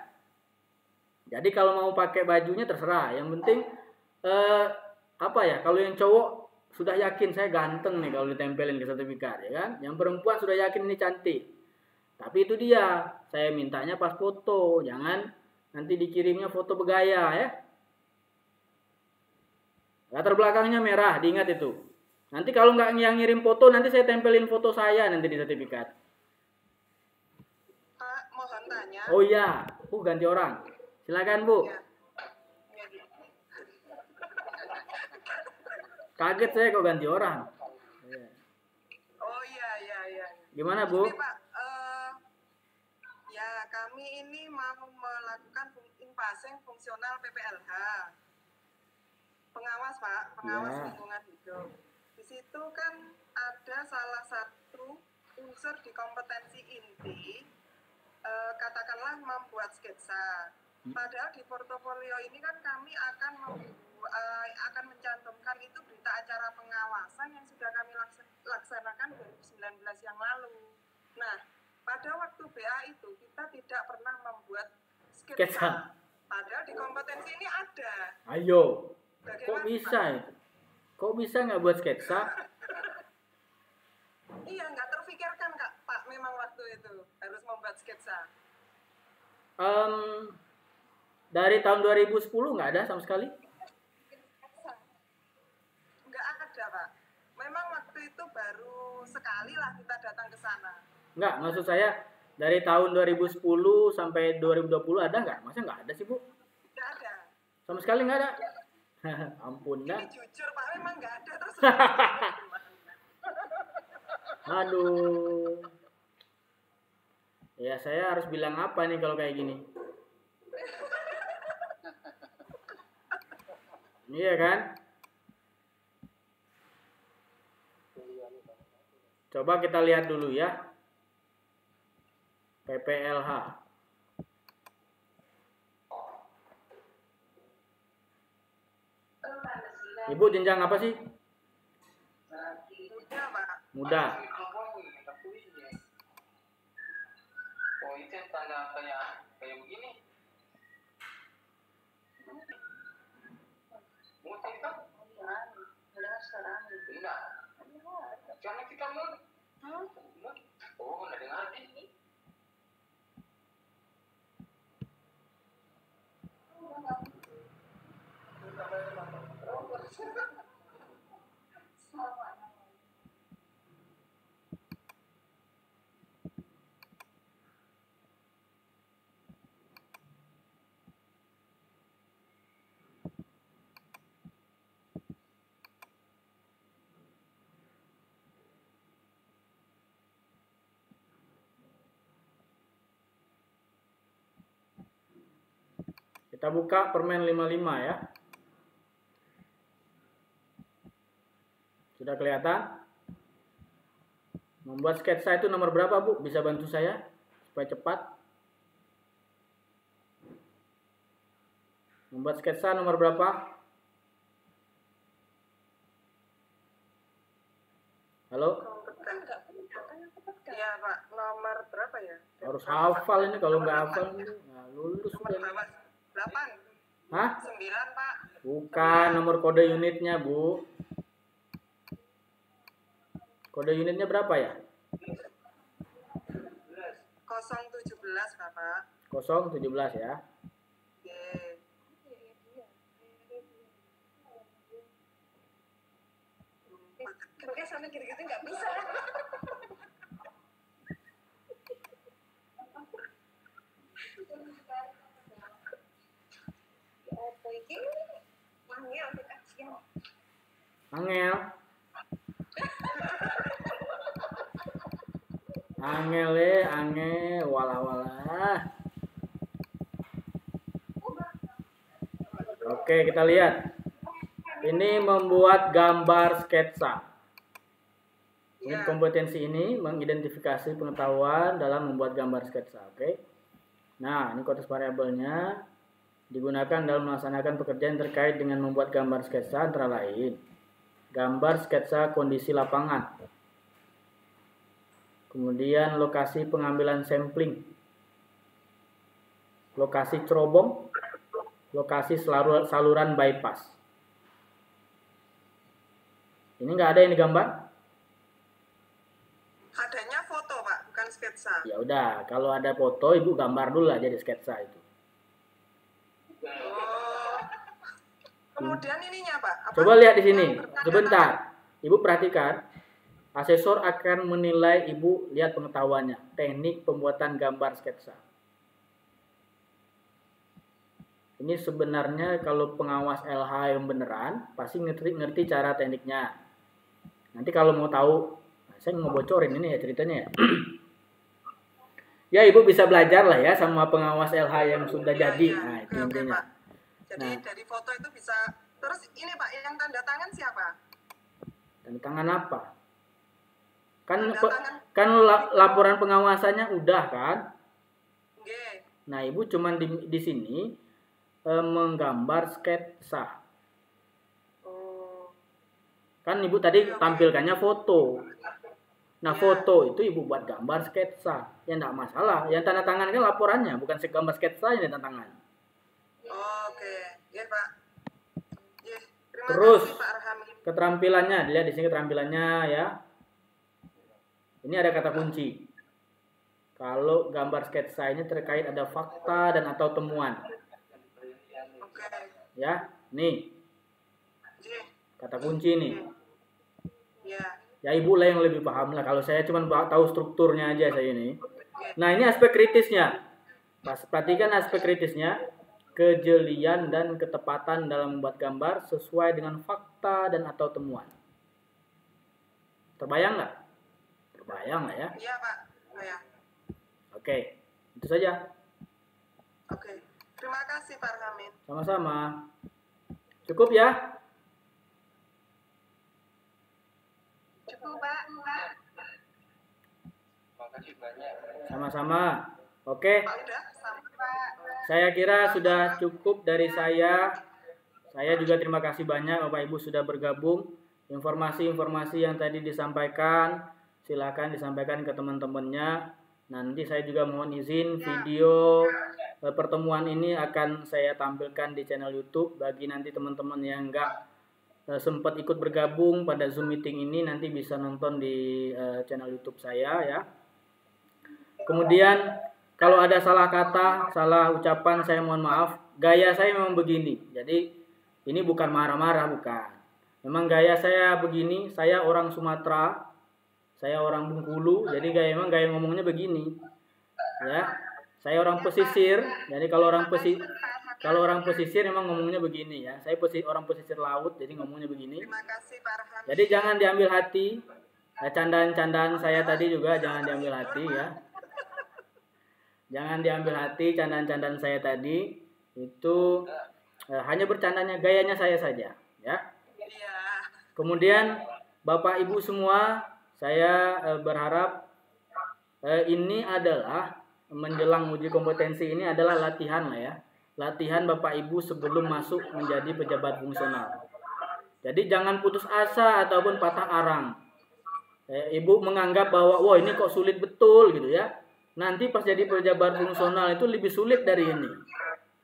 Jadi kalau mau pakai bajunya terserah. Yang penting apa ya? Kalau yang cowok sudah yakin saya ganteng nih kalau ditempelin ke sertifikat, ya kan? Yang perempuan sudah yakin ini cantik. Tapi itu dia, saya mintanya pas foto, jangan nanti dikirimnya foto bergaya ya. Latar belakangnya merah, diingat itu. Nanti kalau nggak yang ngirim foto, nanti saya tempelin foto saya nanti di sertifikat. Pak, mohon tanya. Oh iya, ganti orang. Silakan Bu. Ya. Kaget saya kok ganti orang. Oh iya. Gimana Bu? Ini Pak, ya kami ini mau melakukan impasing fungsional PPLH. Pengawas Pak, pengawas Ya. lingkungan hidup. Di situ kan ada salah satu unsur di kompetensi inti, katakanlah membuat sketsa. Padahal di portofolio ini kan kami akan mencantumkan itu berita acara pengawasan yang sudah kami laksanakan 2019 yang lalu. Nah, pada waktu BA itu kita tidak pernah membuat sketsa. Padahal di kompetensi ini ada. Ayo. Bagaimana, Kok bisa Pak? itu? Kok bisa nggak buat sketsa? Iya, nggak terfikirkan Kak, Pak, memang waktu itu harus membuat sketsa. Dari tahun 2010 nggak ada sama sekali? Nggak ada, Pak. Memang waktu itu baru sekali lah kita datang ke sana. Nggak, maksud saya dari tahun 2010 sampai 2020 ada nggak? Masa nggak ada sih Bu? Nggak ada. Sama sekali nggak ada? Ampun dah. Ini jujur, Pak, memang nggak ada terus. Aduh. Ya saya harus bilang apa nih kalau kayak gini? Iya kan? Coba kita lihat dulu ya. PPLH. Ibu jenjang apa sih? Mudah, Pak. Muda. Oh itu yang tanda kayak begini. Mau cerita? Enggak. Jangan kita mau. Oh, nggak dengar ini. Kita buka permen 55 ya. Sudah kelihatan? Membuat sketsa itu nomor berapa Bu? Bisa bantu saya supaya cepat? Membuat sketsa nomor berapa? Halo? Iya, Pak. Nomor berapa ya? Harus hafal ini, kalau nggak hafal nggak lulus Nomor udah. berapa? 8. Hah? 9, Pak. Bukan nomor kode unitnya, Bu. Kode unitnya berapa ya? 017, Bapak. 017 ya. Oke. Oke, sampai gitu-gitu nggak bisa. Apa ini? Angel, kasihan. Angel. Angel, walah. Oke, kita lihat. Ini membuat gambar sketsa. Ini kompetensi ini mengidentifikasi pengetahuan dalam membuat gambar sketsa. Oke. Nah, ini konteks variabelnya digunakan dalam melaksanakan pekerjaan terkait dengan membuat gambar sketsa antara lain gambar sketsa kondisi lapangan, kemudian lokasi pengambilan sampling, lokasi cerobong, lokasi saluran bypass. Ini nggak ada yang digambar? Adanya foto, Pak, bukan sketsa. Ya udah, kalau ada foto Ibu gambar dulu lah jadi sketsa itu. Kemudian ininya, Pak. Coba lihat di sini. Sebentar. Ibu perhatikan. Asesor akan menilai Ibu lihat pengetahuannya. Teknik pembuatan gambar sketsa. Ini sebenarnya kalau pengawas LH yang beneran pasti ngerti cara tekniknya. Nanti kalau mau tahu, saya mau bocorin ini ya ceritanya ya. Ya Ibu bisa belajar lah ya sama pengawas LH yang sudah jadi. Nah itu intinya. Jadi dari foto itu bisa. Terus ini Pak, yang tanda tangan siapa? Tanda tangan apa? Kan laporan pengawasannya udah kan? Okay. Nah Ibu cuman di sini menggambar sketsa. Kan Ibu tadi tampilkannya foto. Nah foto itu Ibu buat gambar sketsa. Ya enggak masalah. Yang tanda tangan kan laporannya, bukan gambar sketsa yang tanda tangan. Oke, ya Pak. Ya, terus kasih, Pak Arhami. Keterampilannya, dilihat di sini keterampilannya ya. Ini ada kata kunci. Kalau gambar sketsa ini terkait ada fakta dan atau temuan. Oke. Ya, nih. Kata kunci nih. Ya. Ya Ibu lah yang lebih paham lah. Kalau saya cuma tahu strukturnya aja saya ini. Nah ini aspek kritisnya. Perhatikan aspek kritisnya. Kejelian dan ketepatan dalam membuat gambar sesuai dengan fakta dan atau temuan. Terbayang nggak? Terbayang lah ya? Iya Pak. Terbayang. Oke, itu saja. Oke, terima kasih Pak Arhamin. Sama-sama. Cukup ya? Cukup Pak. Makasih banyak. Sama-sama. Oke. Pak udah sampai Pak. Saya kira sudah cukup dari saya. Saya juga terima kasih banyak Bapak Ibu sudah bergabung. Informasi-informasi yang tadi disampaikan, silakan disampaikan ke teman-temannya. Nanti saya juga mohon izin video pertemuan ini akan saya tampilkan di channel YouTube bagi nanti teman-teman yang enggak sempat ikut bergabung pada Zoom meeting ini nanti bisa nonton di channel YouTube saya ya. Kemudian kalau ada salah kata, salah ucapan, saya mohon maaf. Gaya saya memang begini. Jadi ini bukan marah-marah, bukan. Memang gaya saya begini. Saya orang Sumatera, saya orang Bengkulu. Jadi memang gaya ngomongnya begini. Ya, saya orang pesisir. Jadi kalau orang pesisir memang ngomongnya begini ya. Saya orang pesisir laut, jadi ngomongnya begini. Terima kasih Pak Arhami. Jadi jangan diambil hati. Candaan-candaan saya tadi juga jangan diambil hati ya. Jangan diambil hati candaan-candaan saya tadi itu hanya bercandanya gayanya saya saja ya. Kemudian Bapak Ibu semua saya berharap ini adalah menjelang uji kompetensi ini adalah latihan lah ya. Latihan Bapak Ibu sebelum masuk menjadi pejabat fungsional. Jadi jangan putus asa ataupun patah arang. Ibu menganggap bahwa wah ini kok sulit betul gitu ya. Nanti pas jadi pejabat fungsional itu lebih sulit dari ini.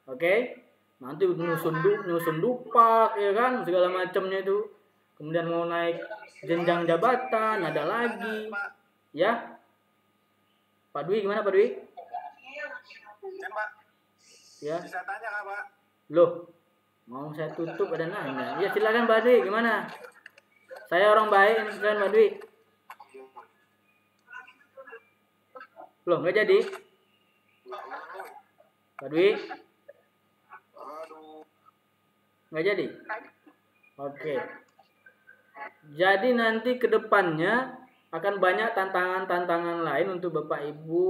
Oke? Nanti nyusun dupak ya kan, segala macamnya itu. Kemudian mau naik jenjang jabatan ada lagi. Ya. Pak Dwi gimana Pak Dwi? Pak. Ya. Bisa tanya nggak Pak? Loh, mau saya tutup ada nanya. Ya silakan Pak Dwi gimana? Saya orang baik ini silakan Pak Dwi. Loh nggak jadi? Pak Dwi? Nggak jadi? Oke. Jadi nanti ke depannya akan banyak tantangan-tantangan lain untuk Bapak Ibu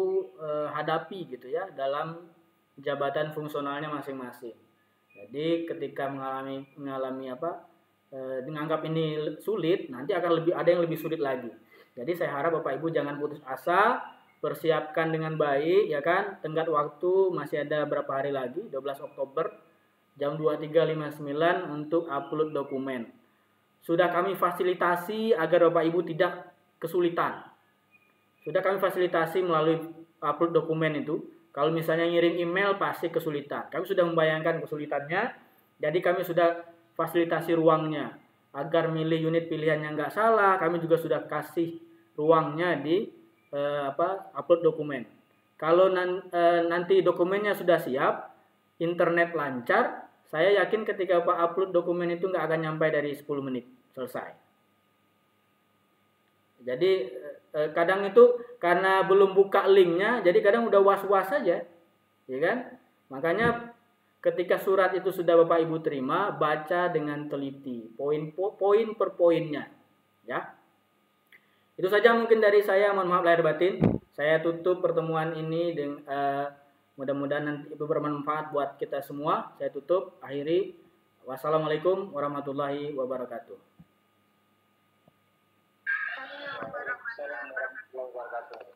hadapi gitu ya dalam jabatan fungsionalnya masing-masing. Jadi ketika mengalami menganggap ini sulit, nanti akan ada yang lebih sulit lagi. Jadi saya harap Bapak Ibu jangan putus asa, persiapkan dengan baik ya kan. Tenggat waktu masih ada berapa hari lagi? 12 Oktober jam 23.59 untuk upload dokumen. Sudah kami fasilitasi agar Bapak Ibu tidak kesulitan. Sudah kami fasilitasi melalui upload dokumen itu. Kalau misalnya ngirim email pasti kesulitan. Kami sudah membayangkan kesulitannya. Jadi kami sudah fasilitasi ruangnya. Agar milih unit pilihannya nggak salah, kami juga sudah kasih ruangnya di upload dokumen. Kalau nanti dokumennya sudah siap, internet lancar, saya yakin ketika Pak upload dokumen itu nggak akan nyampe dari 10 menit selesai. Jadi kadang itu karena belum buka linknya, jadi kadang udah was-was saja, ya kan? Makanya ketika surat itu sudah Bapak Ibu terima, baca dengan teliti, poin per poinnya, ya. Itu saja mungkin dari saya, mohon maaf lahir batin. Saya tutup pertemuan ini dengan mudah-mudahan nanti itu bermanfaat buat kita semua. Saya tutup, akhiri. Wassalamualaikum warahmatullahi wabarakatuh. Assalamualaikum warahmatullahi wabarakatuh.